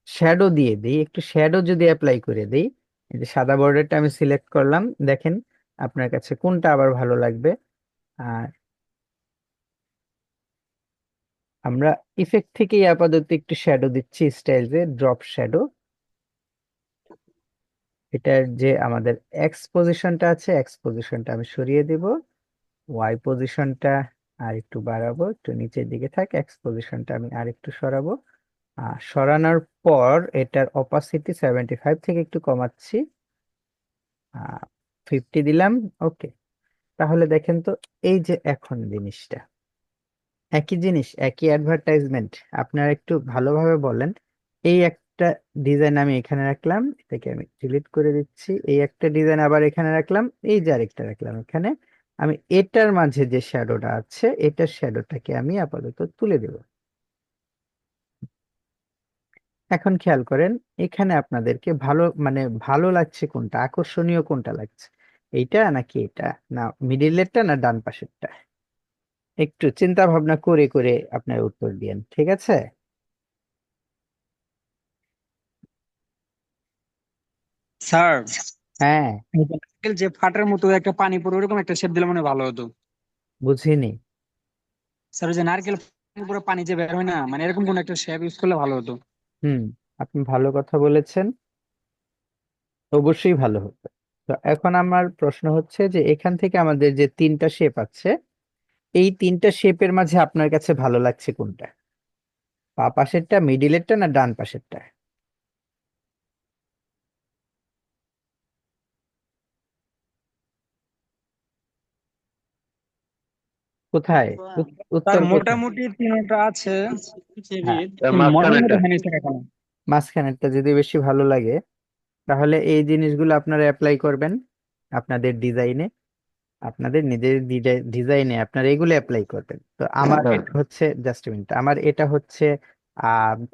শ্যাডো দিয়ে দিই, একটু শ্যাডো যদি অ্যাপ্লাই করে দিই, এই যে সাদা বর্ডারটা আমি সিলেক্ট করলাম, দেখেন আপনার কাছে কোনটা আবার ভালো লাগবে। আর আমরা ইফেক্ট থেকেই আপাতত একটু শ্যাডো দিচ্ছি, স্টাইলসে ড্রপ শ্যাডো। এটার যে আমাদের এক্স পজিশনটা আছে, এক্স পজিশনটা আমি সরিয়ে দিব, ওয়াই পজিশনটা আর একটু বাড়াবো, একটু নিচের দিকে থাক, এক্স পজিশনটা আমি আর একটু সরাবো। সরানোর পর এটার অপাসিটি 75 থেকে একটু কমাচ্ছি, 50 দিলাম। ওকে, তাহলে দেখেন তো এই যে এখন জিনিসটা একই জিনিস, একই অ্যাডভার্টাইজমেন্ট। আপনারা একটু ভালোভাবে বলেন। এই একটা ডিজাইন আমি এখানে রাখলাম, এটাকে আমি ডিলিট করে দিচ্ছি। এই একটা ডিজাইন আবার এখানে রাখলাম, এই যে আরেকটা রাখলাম এখানে। আমি এটার মাঝে যে শ্যাডোটা আছে, এটার শ্যাডোটাকে আমি আপাতত তুলে দেব। এখন খেয়াল করেন এখানে আপনাদেরকে ভালো মানে ভালো লাগছে কোনটা, আকর্ষণীয় কোনটা লাগছে, এইটা নাকি এটা, না মিডিলেরটা না ডান পাশেরটা? একটু চিন্তা ভাবনা করে করে আপনার উত্তর দিয়েন, ঠিক আছে? স্যার, হ্যাঁ, নারকেল যে ফাটার মতো একটা পানি পড়ে ওরকম একটা শেপ দিলে মনে হয় ভালো হতো। বুঝিনি। স্যার, ওই যে নারকেল পুরো পানি যে বের হয় না, মানে এরকম কোন একটা শেপ ইউজ করলে ভালো হতো। হুম, আপনি ভালো কথা বলেছেন, অবশ্যই ভালো হতো। তো এখন আমার প্রশ্ন হচ্ছে যে এখান থেকে আমাদের যে তিনটা শেপ আছে, এই তিনটা শেপের মাঝে আপনার কাছে ভালো লাগছে কোনটা? বা পাশেরটা, মিডিলেরটা না ডান পাশেরটা? কোথায়? তার উত্তর কোথায়? মোটামুটি তিনটা আছে, হ্যাঁ, মনের মতো মাঝখানেরটা। হয়নি স্যার এখনো। মাঝখানেরটা যদি বেশি ভালো লাগে তাহলে এই জিনিসগুলো আপনারা অ্যাপ্লাই করবেন আপনাদের ডিজাইনে, আপনাদের নিজের ডিজাইনে আপনারা এগুলো অ্যাপ্লাই করবেন। তো আমার হ্যাঁ, এটা হচ্ছে, জাস্ট মিনিট, আমার এটা হচ্ছে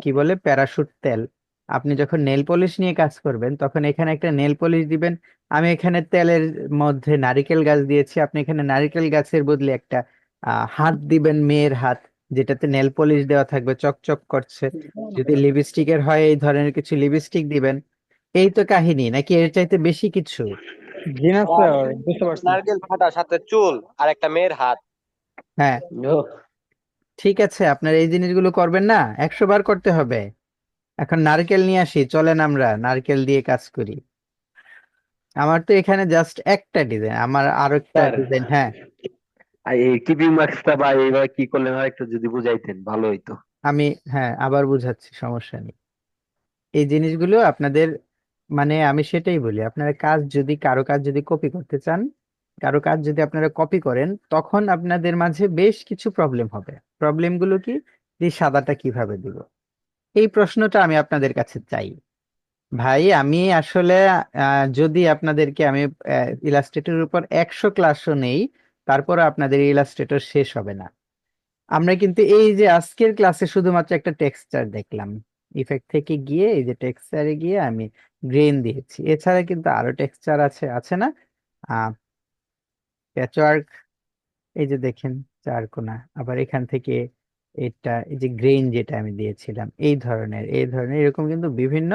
কি বলে প্যারাশুট তেল। আপনি যখন নেল পলিশ নিয়ে কাজ করবেন তখন এখানে একটা নেল পলিশ দিবেন। আমি এখানে তেলের মধ্যে নারিকেল গাছ দিয়েছি, আপনি এখানে নারিকেল গাছের বদলে একটা হাত দিবেন, মেয়ের হাত, যেটাতে নেল পলিশ দেওয়া থাকবে, চকচক করছে। যদি লিপস্টিকের হয় এই ধরনের কিছু লিপস্টিক দিবেন। এই তো কাহিনী, নাকি এর চাইতে বেশি কিছু? জি না স্যার, স্যার, বুঝতে পারছি। নারকেল ফাটা সাথে চুল আর একটা মেয়ের হাত। হ্যাঁ, ও, ঠিক আছে, আপনার এই জিনিসগুলো করবেন না, 100 বার করতে হবে। এখন নারকেল নিয়ে আসি, চলেন আমরা নারকেল দিয়ে কাজ করি। আমার তো এখানে জাস্ট একটা ডিজাইন, আমার আরো একটা স্যার, ডিজাইন। হ্যাঁ, আর এই কিপিং মার্কসটা বা এইভাবে কি করলেন আর একটু যদি বুঝাইতেন ভালো হইতো। আমি, হ্যাঁ আবার বুঝাচ্ছি, সমস্যা নেই। এই জিনিসগুলো আপনাদের মানে আমি সেটাই বলি, আপনারা কাজ যদি কারো কাজ যদি কপি করতে চান, কারো কাজ যদি আপনারা কপি করেন, তখন আপনাদের মাঝে বেশ কিছু প্রবলেম হবে। প্রবলেমগুলো কি? যে সাদাটা কিভাবে দিব, এই প্রশ্নটা আমি আপনাদের কাছে চাই। ভাই আমি আসলে যদি আপনাদেরকে আমি ইলাস্ট্রেটরের উপর 100 ক্লাসও নেই, তারপর আপনাদের ইলাস্ট্রেটর শেষ হবে না। আমরা কিন্তু এই যে আজকের ক্লাসে শুধুমাত্র একটা টেক্সচার দেখলাম, ইফেক্ট থেকে গিয়ে এই যে টেক্সচারে গিয়ে আমি গ্রেন দিয়েছি। এছাড়া কিন্তু আরো টেক্সচার আছে, আছে না? প্যাচওয়ার্ক, এই যে দেখেন চারকোনা, আবার এখান থেকে এটা এই যে গ্রেইন যেটা আমি দিয়েছিলাম এই ধরনের এরকম কিন্তু বিভিন্ন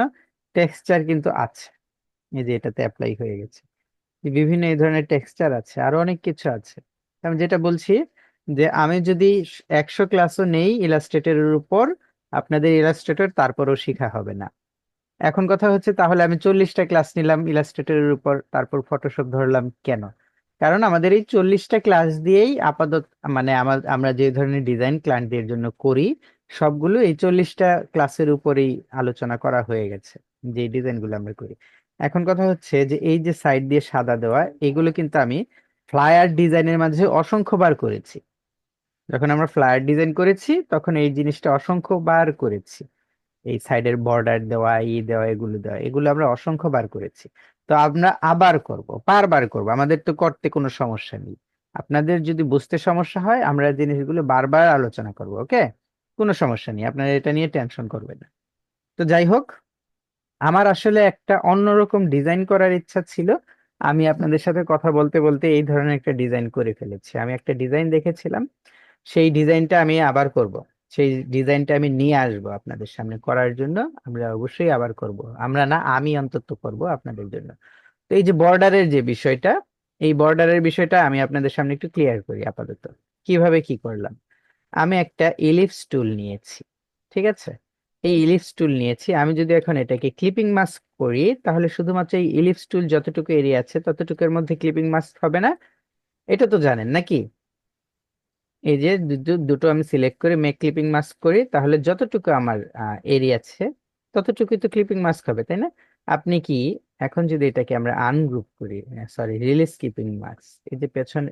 টেক্সচার কিন্তু আছে। এই যে এটাতে অ্যাপ্লাই হয়ে গেছে, যে বিভিন্ন এই ধরনের টেক্সচার আছে, আরো অনেক কিছু আছে। আমি যেটা বলছি যে আমি যদি 100 ক্লাসও নেই ইলাস্ট্রেটরের উপর, আপনাদের ইলাস্ট্রেটর তারপরও শেখা হবে না। এখন কথা হচ্ছে তাহলে আমি 40টা ক্লাস নিলাম ইলাস্ট্রেটরের উপর, তারপর ফটোশপ ধরলাম কেন? কারণ আমাদের এই 40টা ক্লাস দিয়েই আপাতত মানে আমরা যে ধরনের ডিজাইন ক্লায়েন্টদের জন্য করি সবগুলো এই 40টা ক্লাসের উপরেই আলোচনা করা হয়ে গেছে, যে ডিজাইনগুলো আমরা করি। এখন কথা হচ্ছে যে এই যে সাইড দিয়ে সাদা দেওয়া এগুলো কিন্তু আমি ফ্লায়ার ডিজাইনের মাঝে অসংখ্যবার করেছি। যখন আমরা ফ্লায়ার ডিজাইন করেছি তখন এই জিনিসটা অসংখ্যবার করেছি। এই সাইডের বর্ডার দেওয়া, দেওয়া, এগুলো দেওয়া, এগুলো আমরা অসংখ্য বার করেছি। তো আমরা আবার করব, বারবার করব, আমাদের তো করতে কোনো সমস্যা নেই। আপনাদের যদি বুঝতে সমস্যা হয় আমরা জিনিসগুলো বারবার আলোচনা করব, ওকে? কোনো সমস্যা নেই, আপনারা এটা নিয়ে টেনশন করবেন না। তো যাই হোক, আমার আসলে একটা অন্যরকম ডিজাইন করার ইচ্ছা ছিল। আমি আপনাদের সাথে কথা বলতে বলতে এই ধরনের একটা ডিজাইন করে ফেলেছি। আমি একটা ডিজাইন দেখেছিলাম, সেই ডিজাইনটা আমি আবার করব। সেই ডিজাইনটা আমি নিয়ে আসবো আপনাদের সামনে করার জন্য। আমরা অবশ্যই আবার করব, আমরা না, আমি অন্তত করব আপনাদের জন্য। তো এই যে বর্ডারের যে বিষয়টা, এই বর্ডারের বিষয়টা আমি আপনাদের সামনে একটু ক্লিয়ার করি আপাতত। কিভাবে কি করলাম? আমি একটা ইলিপস টুল নিয়েছি, ঠিক আছে? এই ইলিপস টুল নিয়েছি, আমি যদি এখন এটাকে ক্লিপিং মাস্ক করি তাহলে শুধুমাত্র এই ইলিপস টুল যতটুকু এরিয়া আছে ততটুকুর মধ্যে ক্লিপিং মাস্ক হবে না, এটা তো জানেন নাকি? এই যে দুটো আমি সিলেক্ট করে মেক ক্লিপিং মাস্ক করি, তাহলে যতটুকু আমার এরিয়া আছে ততটুকুই তো ক্লিপিং মাস্ক হবে, তাই না? আপনি কি এখন যদি এটাকে আমরা আনগ্রুপ করি, সরি রিলিজ ক্লিপিং মাস্ক, এই যে পেছন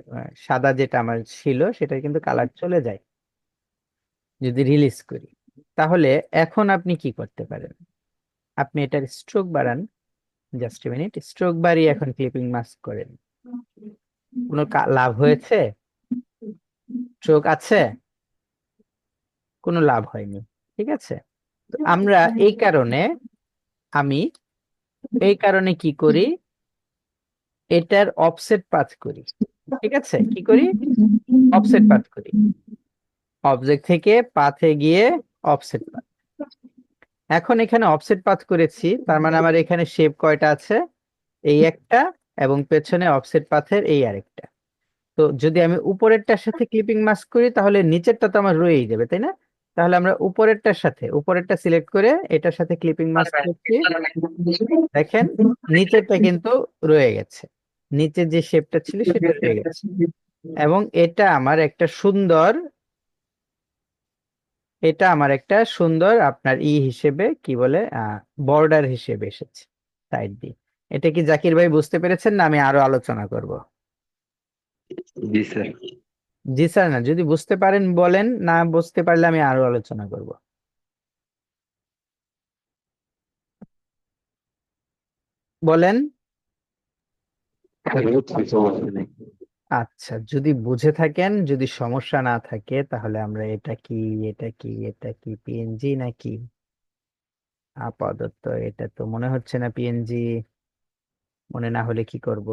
সাদা যেটা আমার ছিল সেটা কিন্তু কালার চলে যায় যদি রিলিজ করি, তাহলে এখন আপনি কি করতে পারেন? আপনি এটার স্ট্রোক বাড়ান, জাস্ট এ মিনিট, স্ট্রোক বাড়িয়ে এখন ক্লিপিং মাস্ক করেন। কোনো লাভ হয়েছে? স্ট্রোক আছে? কোনো লাভ হয়নি, ঠিক আছে? তো আমরা আমি এই কারণে কি করি, এটার অফসেট পাথ করি, ঠিক আছে? কি করি? অফসেট পাথ করি, অবজেক্ট থেকে পাথে গিয়ে অফসেট পাথ। এখন এখানে অফসেট পাথ করেছি, তার মানে আমার এখানে শেপ কয়টা আছে? এই একটা, এবং পেছনে অফসেট পাথের এই আরেকটা। তো যদি আমি উপরেরটার সাথে ক্লিপিং মাস্ক করি তাহলে নিচেরটা তো আমার রয়েই যাবে, তাই না? তাহলে আমরা উপরেরটা সিলেক্ট করে এটার সাথে ক্লিপিং মাস্ক করছি, দেখেন নিচেরটা কিন্তু রয়ে গেছে, নিচের যে শেপটা ছিল সেটা রয়ে গেছে। এবং এটা আমার একটা সুন্দর আপনার হিসেবে কি বলে বর্ডার হিসেবে এসেছে সাইড দিয়ে। এটা কি জাকির ভাই বুঝতে পেরেছেন, না আমি আরো আলোচনা করব? জি স্যার। জি স্যার না, যদি বুঝতে পারেন বলেন, না বুঝতে পারলে আমি আরো আলোচনা করব। বলেন। স্যার হচ্ছে, সমস্যা নেই। আচ্ছা, যদি বুঝে থাকেন, যদি সমস্যা না থাকে তাহলে আমরা এটা কি পিএনজি নাকি? আপাতত এটা তো মনে হচ্ছে না পিএনজি, মনে না হলে কি করব?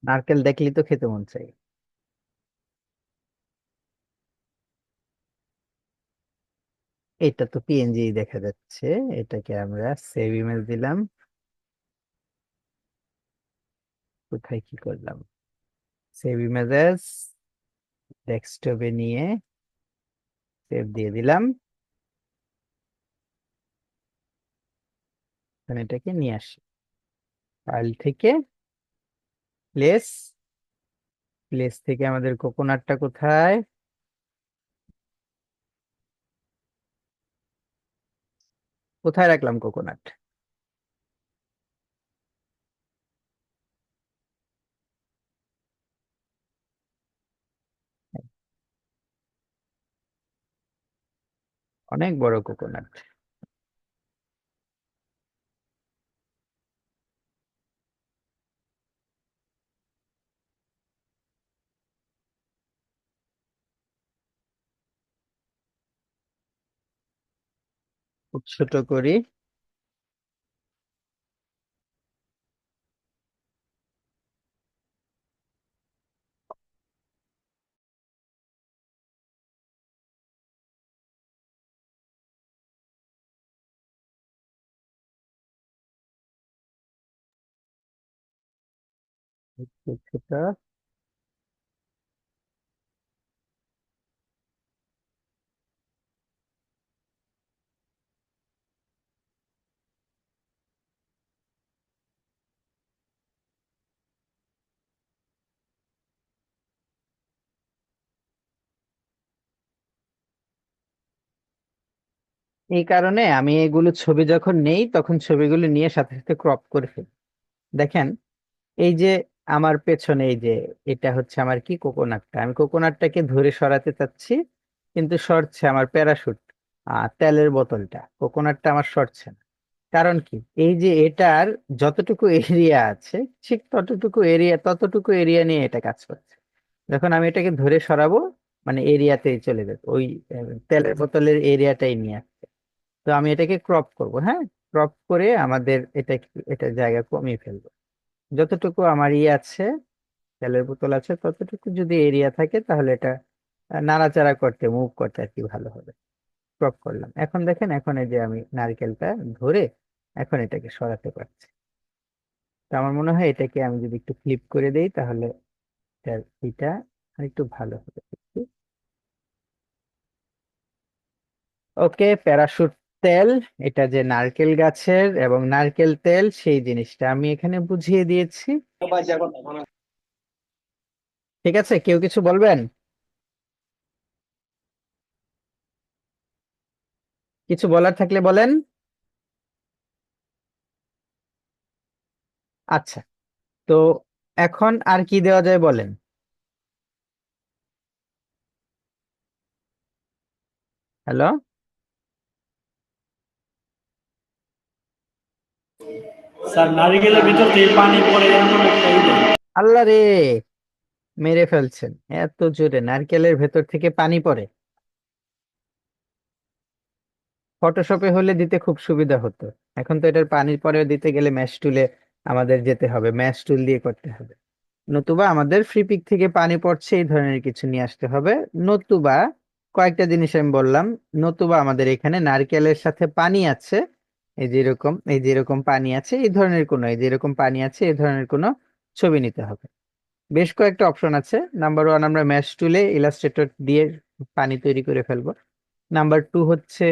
নারকেল দেখলেই তো খেতে মন চাই। এটা তো পিএনজি দেখা যাচ্ছে, এটাকে আমরা সেভ ইমেজ দিলাম। কোথায় কি করলাম? সেভ ইমেজেস, ডেস্কটপে নিয়ে সেভ দিয়ে দিলাম। এখন এটাকে নিয়ে আসি ফাইল থেকে, প্লেস, প্লেস থেকে আমাদের কোকোনাটটা কোথায়? কোথায় রাখলাম কোকোনাট? অনেক বড় কোকোনাট। খুব ছোট করি। একটু ছোট। এই কারণে আমি এগুলো ছবি যখন নেই তখন ছবিগুলো নিয়ে সাথে সাথে ক্রপ করে ফেলি। দেখেন, এই যে আমার পেছনে এই যে এটা হচ্ছে আমার কি কোকোনাটটা, আমি কোকোনাটটাকে ধরে সরাতে চাচ্ছি কিন্তু সরছে আমার প্যারাশুট তেলের বোতলটা, কোকোনাটটা আমার সরছে না। কারণ কি, এই যে এটার যতটুকু এরিয়া আছে ঠিক ততটুকু এরিয়া নিয়ে এটা কাজ করছে। যখন আমি এটাকে ধরে সরাবো মানে এরিয়াতেই চলে যাবে, ওই তেলের বোতলের এরিয়াটাই নিয়ে আসছে। তো আমি এটাকে ক্রপ করব, হ্যাঁ, ক্রপ করে আমাদের এটা জায়গা কমিয়ে ফেলবো। যতটুকু আমার আছে, তেলের বোতল আছে, ততটুকু যদি এরিয়া থাকে তাহলে এটা নাড়াচাড়া করতে মুভ করতে আর কি ভালো হবে। ক্রপ করলাম, এখন দেখেন, এখন এই যে আমি নারকেলটা ধরে এখন এটাকে সরাতে পারছি। তো আমার মনে হয় এটাকে আমি যদি একটু ফ্লিপ করে দেই তাহলে এটা আর একটু ভালো হবে। ওকে, প্যারাশুট তেল, এটা যে নারকেল গাছের এবং নারকেল তেল সেই জিনিসটা আমি এখানে বুঝিয়ে দিয়েছি। ঠিক আছে, কেউ কিছু বলবেন? কিছু বলার থাকলে বলেন। আচ্ছা, তো এখন আর কি দেওয়া যায় বলেন। হ্যালো, স্যার নারিকেলের ভিতর থেকে পানি পড়ে এমন একটা আল্লাহ রে, মেরে ফেলছেন! এত জোরে নারকেলের ভেতর থেকে পানি পড়ে! ফটোশপে হলে দিতে খুব সুবিধা হতো। এখন তো এটার পানির পরে দিতে গেলে ম্যাশ টুলে আমাদের যেতে হবে, ম্যাশ টুল দিয়ে করতে হবে। নতুবা আমাদের ফ্রি পিক থেকে পানি পড়ছে এই ধরনের কিছু নিয়ে আসতে হবে। নতুবা কয়েকটা জিনিস আমি বললাম, নতুবা আমাদের এখানে নারকেলের সাথে পানি আছে, এই যে এরকম পানি আছে, এই যে এরকম পানি আছে এই ধরনের কোনো ছবি নিতে হবে। বেশ কয়েকটা অপশন আছে। নাম্বার ওয়ান, আমরা ম্যাশ টুলে ইলাস্ট্রেটর দিয়ে পানি তৈরি করে ফেলবো। নাম্বার টু হচ্ছে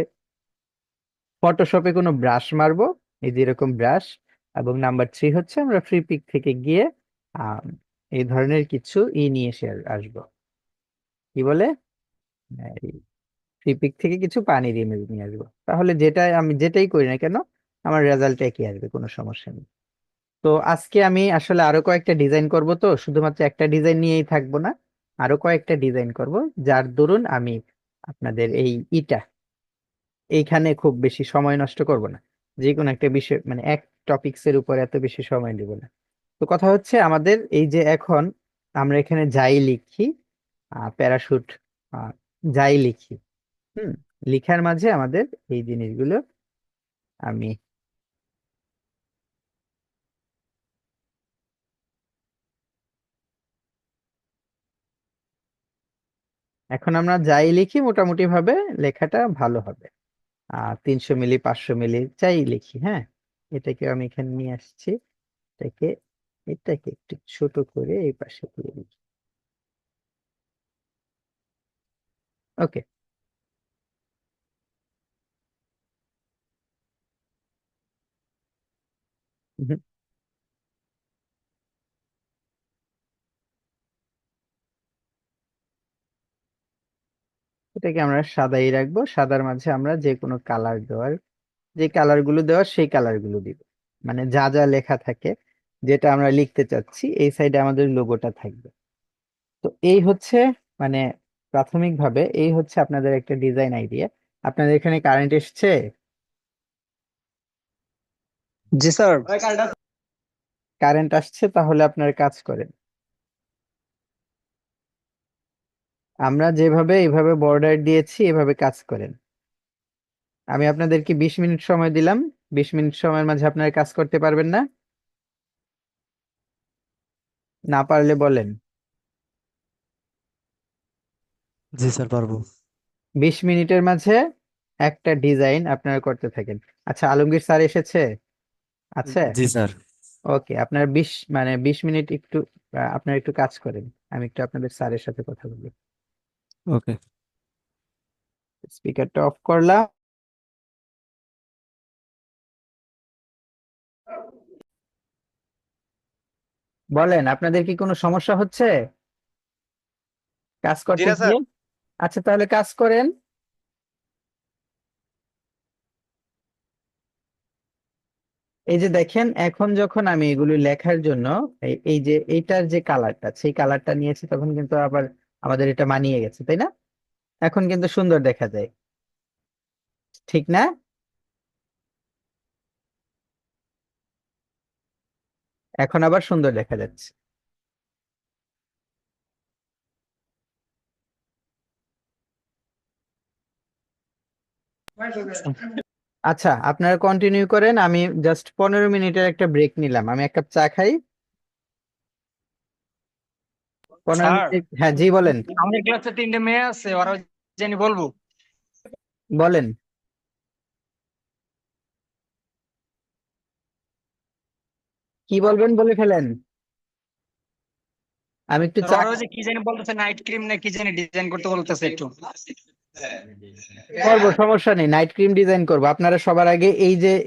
ফটোশপে কোনো ব্রাশ মারবো, এই যে এরকম ব্রাশ। এবং নাম্বার থ্রি হচ্ছে আমরা ফ্রি পিক থেকে গিয়ে আহ এই ধরনের কিছু নিয়ে এসে আসবো, কি বলে, ফ্রি পিক থেকে কিছু পানির ইমেজ নিয়ে আসবো। তাহলে আমি যেটাই করি না কেন আমার রেজাল্ট একই আসবে, কোনো সমস্যা নেই। তো আজকে আমি আসলে আরো কয়েকটা ডিজাইন করব, তো শুধুমাত্র একটা ডিজাইন নিয়েই থাকবো না, আরো কয়েকটা ডিজাইন করব, যার দরুন আমি আপনাদের এইখানে খুব বেশি সময় নষ্ট করব না। যে কোনো একটা বিষয় মানে এক টপিকস এর উপর এত বেশি সময় দিব না। তো কথা হচ্ছে আমাদের এই যে এখন আমরা এখানে যাই লিখি, প্যারাশুট, যাই লিখি, হুম, লিখার মাঝে আমাদের এই জিনিসগুলো আমি এখন আমরা যাই লিখি মোটামুটি ভাবে লেখাটা ভালো হবে। 300 মিলি 500 মিলি যাই লিখি, হ্যাঁ, এটাকে আমি এখানে নিয়ে আসছি। এটাকে এটাকে একটু ছোট করে এই পাশে দিয়ে লিখি। ওকে, এটাকে আমরা সাদাই রাখবো, সাদার মাঝে আমরা যে কোনো কালার দেওয়ার, যে কালার গুলো দেওয়ার সেই কালার গুলো দিব। মানে যা যা লেখা থাকে, যেটা আমরা লিখতে চাচ্ছি এই সাইডে আমাদের লোগোটা থাকবে। তো এই হচ্ছে মানে প্রাথমিকভাবে এই হচ্ছে আপনাদের একটা ডিজাইন আইডিয়া। আপনাদের এখানে কারেন্ট এসছে? জি স্যার। কারেন্ট আসছে, তাহলে আপনার কাজ করেন। আমরা যেভাবে এইভাবে বর্ডার দিয়েছি এভাবে কাজ করেন। আমি আপনাদেরকে 20 মিনিট সময় দিলাম। 20 মিনিট সময়ের মাঝে আপনারা কাজ করতে পারবেন না? না পারলে বলেন। জি স্যার পারবো। 20 মিনিটের মাঝে একটা ডিজাইন আপনারা করতে থাকেন। আচ্ছা, আলমগীর স্যার এসেছে? আছে? জি স্যার। ওকে, আপনারা 20 মিনিট একটু আপনারা একটু কাজ করেন। আমি একটু আপনাদের স্যারের সাথে কথা বলি। ওকে। স্পিকারটা অফ করলাম। বলেন, আপনাদের কি কোনো সমস্যা হচ্ছে কাজ জি করতে না স্যার। গিয়ে? আচ্ছা, তাহলে কাজ করেন। এই যে দেখেন, এখন যখন আমি এগুলি লেখার জন্য এই যে এইটার যে কালারটা, সেই কালারটা নিয়েছি, তখন কিন্তু আবার আমাদের এটা মানিয়ে গেছে, তাই না? এখন কিন্তু সুন্দর দেখা যায়, ঠিক না? এখন আবার সুন্দর দেখা যাচ্ছে। আচ্ছা, আপনারা কন্টিনিউ করেন। আমি জাস্ট 15 মিনিটের একটা ব্রেক নিলাম। আমি এক কাপ চা খাই। 15 স্যার মিনিট। হ্যাঁ, জি বলেন। আমাদের ক্লাসে 3টে মেয়ে আছে, ওরা জানি বলবো। বলেন, কি বলবেন বলে ফেলেন। আমি একটু স্যার চা ওরা ওই যে কি জানি বলতেছে, নাইট ক্রিম না কি জানি ডিজাইন করতে বলতেছে একটু। করবো, সমস্যা নেই। নাইট ক্রিম ডিজাইন করব। আপনারা সবার আগে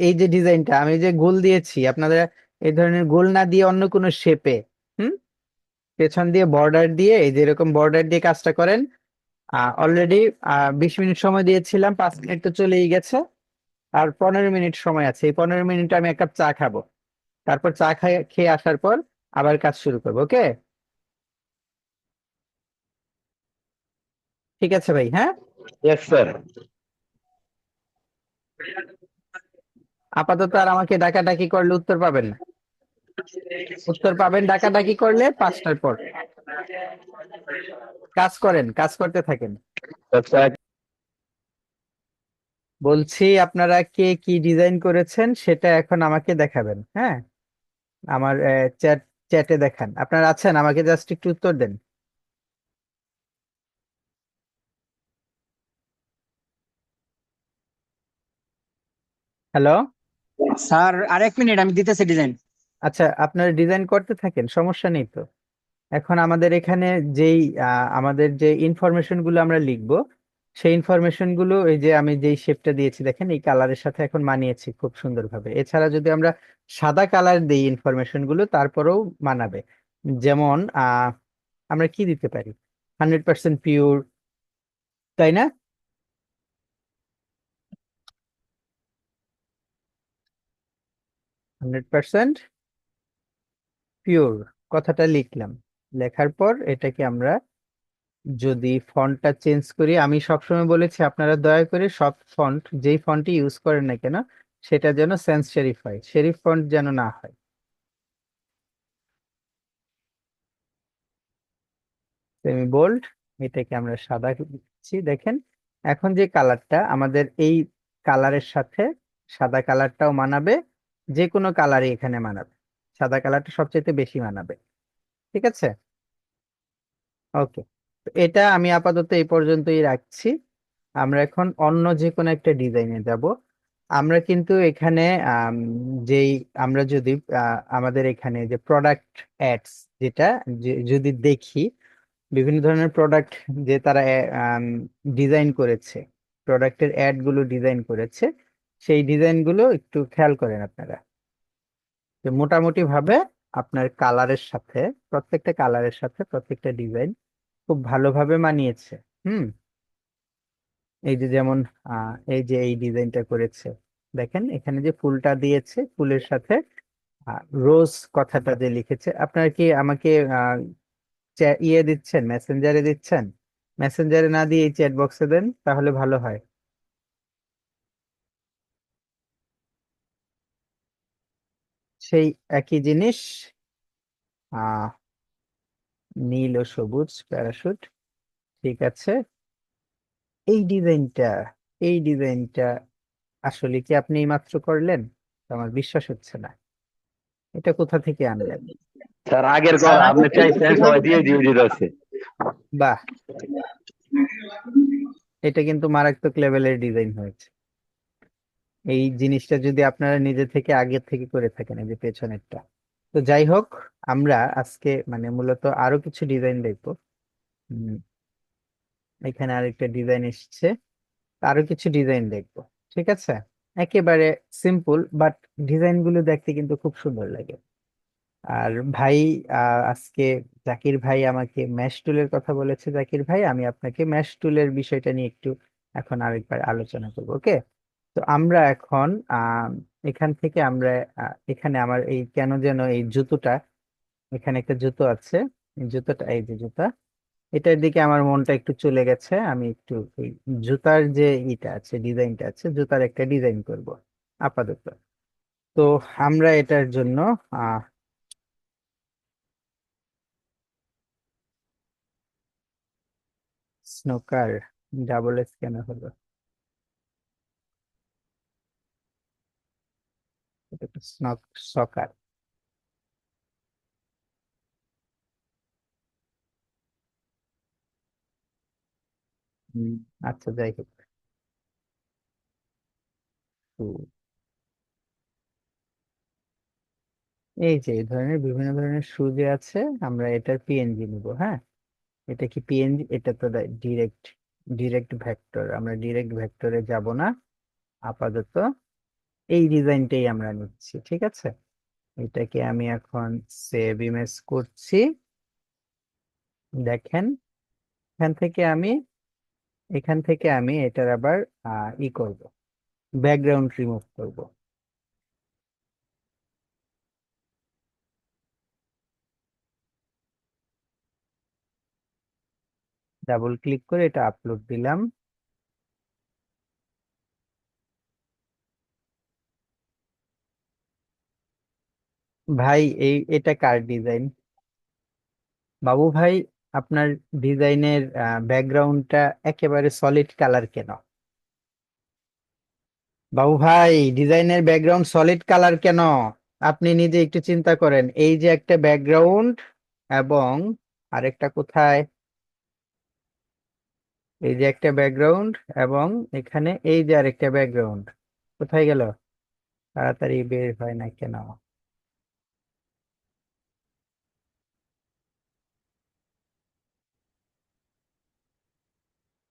এই যে ডিজাইনটা আমি যে গোল দিয়েছি, আপনারা এই ধরনের গোল না দিয়ে অন্য কোনো শেপে, হুম, পেছন দিয়ে বর্ডার দিয়ে, এই যে এরকম বর্ডার দিয়ে কাজটা করেন। অলরেডি 20 মিনিট সময় দিয়েছিলাম, 5 মিনিট তো চলেই গেছে। আর 15 মিনিট সময় আছে। এই 15 মিনিটে আমি এক কাপ চা খাবো। তারপর চা খেয়ে আসার পর আবার কাজ শুরু করবো। ওকে, ঠিক আছে ভাই? হ্যাঁ, ইয়েস স্যার। আপাতত আর আমাকে ডাকাডাকি করলে উত্তর পাবেন না। উত্তর পাবেন ডাকাডাকি করলে 5টার পর। কাজ করেন, কাজ করতে থাকেন। স্যার বলছি, আপনারা কে কি ডিজাইন করেছেন সেটা এখন আমাকে দেখাবেন। হ্যাঁ, আমার চ্যাটে দেখান। আপনারা আছেন? আমাকে জাস্ট একটু উত্তর দেন। হ্যালো। স্যার আর 1 মিনিট, আমি দিতেছি ডিজাইন। আচ্ছা, আপনারা ডিজাইন করতে থাকেন, সমস্যা নেই তো। এখন আমাদের এখানে যেই আমাদের যে ইনফরমেশন গুলো আমরা লিখবো, সেই ইনফরমেশন গুলো এই যে আমি যেই শেপটা দিয়েছি দেখেন, এই কালারের সাথে এখন মানিয়েছি খুব সুন্দরভাবে। এছাড়া যদি আমরা সাদা কালার দিই ইনফরমেশন গুলো, তারপরেও মানাবে। যেমন আমরা কি দিতে পারি? 100% পিওর, তাই না? 100% পিওর কথাটা লিখলাম। লেখার পর এটাকে আমরা যদি ফন্টটা চেঞ্জ করি, আমি সবসময় বলেছি আপনারা দয়া করে সব ফন্ট, যেই ফন্টই ইউজ করেন না কেন, সেটা যেন সেন্স সেরিফ হয়, সেরিফ ফন্ট যেন না হয়। সেমি বোল্ড, এটাকে আমরা সাদা দিচ্ছি দেখেন। এখন যে কালারটা আমাদের, এই কালারের সাথে সাদা কালারটাও মানাবে। যে কোনো কালারই এখানে মানাবে, সাদা কালারটা সবচেয়ে বেশি মানাবে। ঠিক আছে? ওকে, এটা আমি আপাতত এই পর্যন্তই রাখছি। আমরা এখন অন্য যে কোনো একটা ডিজাইনে যাব। আমরা কিন্তু এখানে যেই আমরা যদি আমাদের এখানে যে প্রোডাক্ট অ্যাডস, যেটা যদি দেখি, বিভিন্ন ধরনের প্রোডাক্ট যে তারা ডিজাইন করেছে, প্রোডাক্টের অ্যাড গুলো ডিজাইন করেছে, সেই ডিজাইন গুলো একটু খেয়াল করেন আপনারা। যে মোটামুটি ভাবে আপনার কালারের সাথে, প্রত্যেকটা কালারের সাথে প্রত্যেকটা ডিজাইন খুব ভালোভাবে মানিয়েছে। হুম, এই যে যেমন এই যে এই ডিজাইনটা করেছে, দেখেন এখানে যে ফুলটা দিয়েছে, ফুলের সাথে রোজ কথাটা যে লিখেছে। আপনারা কি আমাকে ইয়ে দিচ্ছেন, মেসেঞ্জারে দিচ্ছেন? মেসেঞ্জারে না দিয়ে এই চ্যাট বক্সে দেন, তাহলে ভালো হয়। সেই একই জিনিস, আহ নীল ও সবুজ প্যারাশুট, ঠিক আছে। এই ডিজাইনটা, এই ডিজাইনটা আসলে কি আপনি এইমাত্র করলেন? তো আমার বিশ্বাস হচ্ছে না। এটা কোথা থেকে আনলেন? স্যার আগের করা আপনি চাইছেন সবাই দিয়ে দিয়ে দিতেছে। বাহ, এটা কিন্তু মারাত্মক লেভেলের ডিজাইন হয়েছে। এই জিনিসটা যদি আপনারা নিজে থেকে আগে থেকে করে থাকেন, এই যে পেছনেরটা। তো যাই হোক, আমরা আজকে মানে মূলত আরো কিছু ডিজাইন দেখবো। উম, এখানে আরেকটা ডিজাইন এসেছে, আরো কিছু ডিজাইন দেখবো। ঠিক আছে, একেবারে সিম্পল, বাট ডিজাইন গুলো দেখতে কিন্তু খুব সুন্দর লাগে। আর ভাই, আজকে জাকির ভাই আমাকে ম্যাশ টুলের কথা বলেছে। জাকির ভাই, আমি আপনাকে ম্যাশ টুলের বিষয়টা নিয়ে একটু এখন আরেকবার আলোচনা করবো। ওকে, তো আমরা এখন এখান থেকে আমরা এখানে আমার এই কেন যেন এই জুতোটা, এখানে একটা জুতো আছে, এই জুতোটা, এই যে জুতা, এটার দিকে আমার মনটা একটু চলে গেছে। আমি একটু এই জুতার যে ইটা আছে, ডিজাইনটা আছে, জুতার একটা ডিজাইন করব আপাতত। তো আমরা এটার জন্য আহ স্নোকার, ডাবল এস কেন হলো? এটা তো সকার। আচ্ছা, যাই হোক। তো এই যে এই ধরনের বিভিন্ন ধরনের সুজি আছে, আমরা এটার পিএনজি নিব। হ্যাঁ, এটা কি পিএনজি? এটা তো ডিরেক্ট ডিরেক্ট ভেক্টর, আমরা ডিরেক্ট ভেক্টরে যাব না আপাতত। এই ডিজাইনটাই আমরা নিচ্ছি, ঠিক আছে। এটাকে আমি এখন সেভ ইমেজ করছি। দেখেন, এখান থেকে আমি এখান থেকে আমি এটার আবার ই করব, ব্যাকগ্রাউন্ড রিমুভ করব। ডাবল ক্লিক করে এটা আপলোড দিলাম। ভাই, এটা কার ডিজাইন? বাবু ভাই, আপনার ডিজাইনের ব্যাকগ্রাউন্ডটা একেবারে সলিড কালার কেন? বাবু ভাই, ডিজাইনের ব্যাকগ্রাউন্ড সলিড কালার কেন? আপনি নিজে একটু চিন্তা করেন। এই যে একটা ব্যাকগ্রাউন্ড, এবং আরেকটা কোথায়? এই যে একটা ব্যাকগ্রাউন্ড, এবং এখানে এই যে আরেকটা ব্যাকগ্রাউন্ড। কোথায় গেল? তাড়াতাড়ি বের হয় না কেন?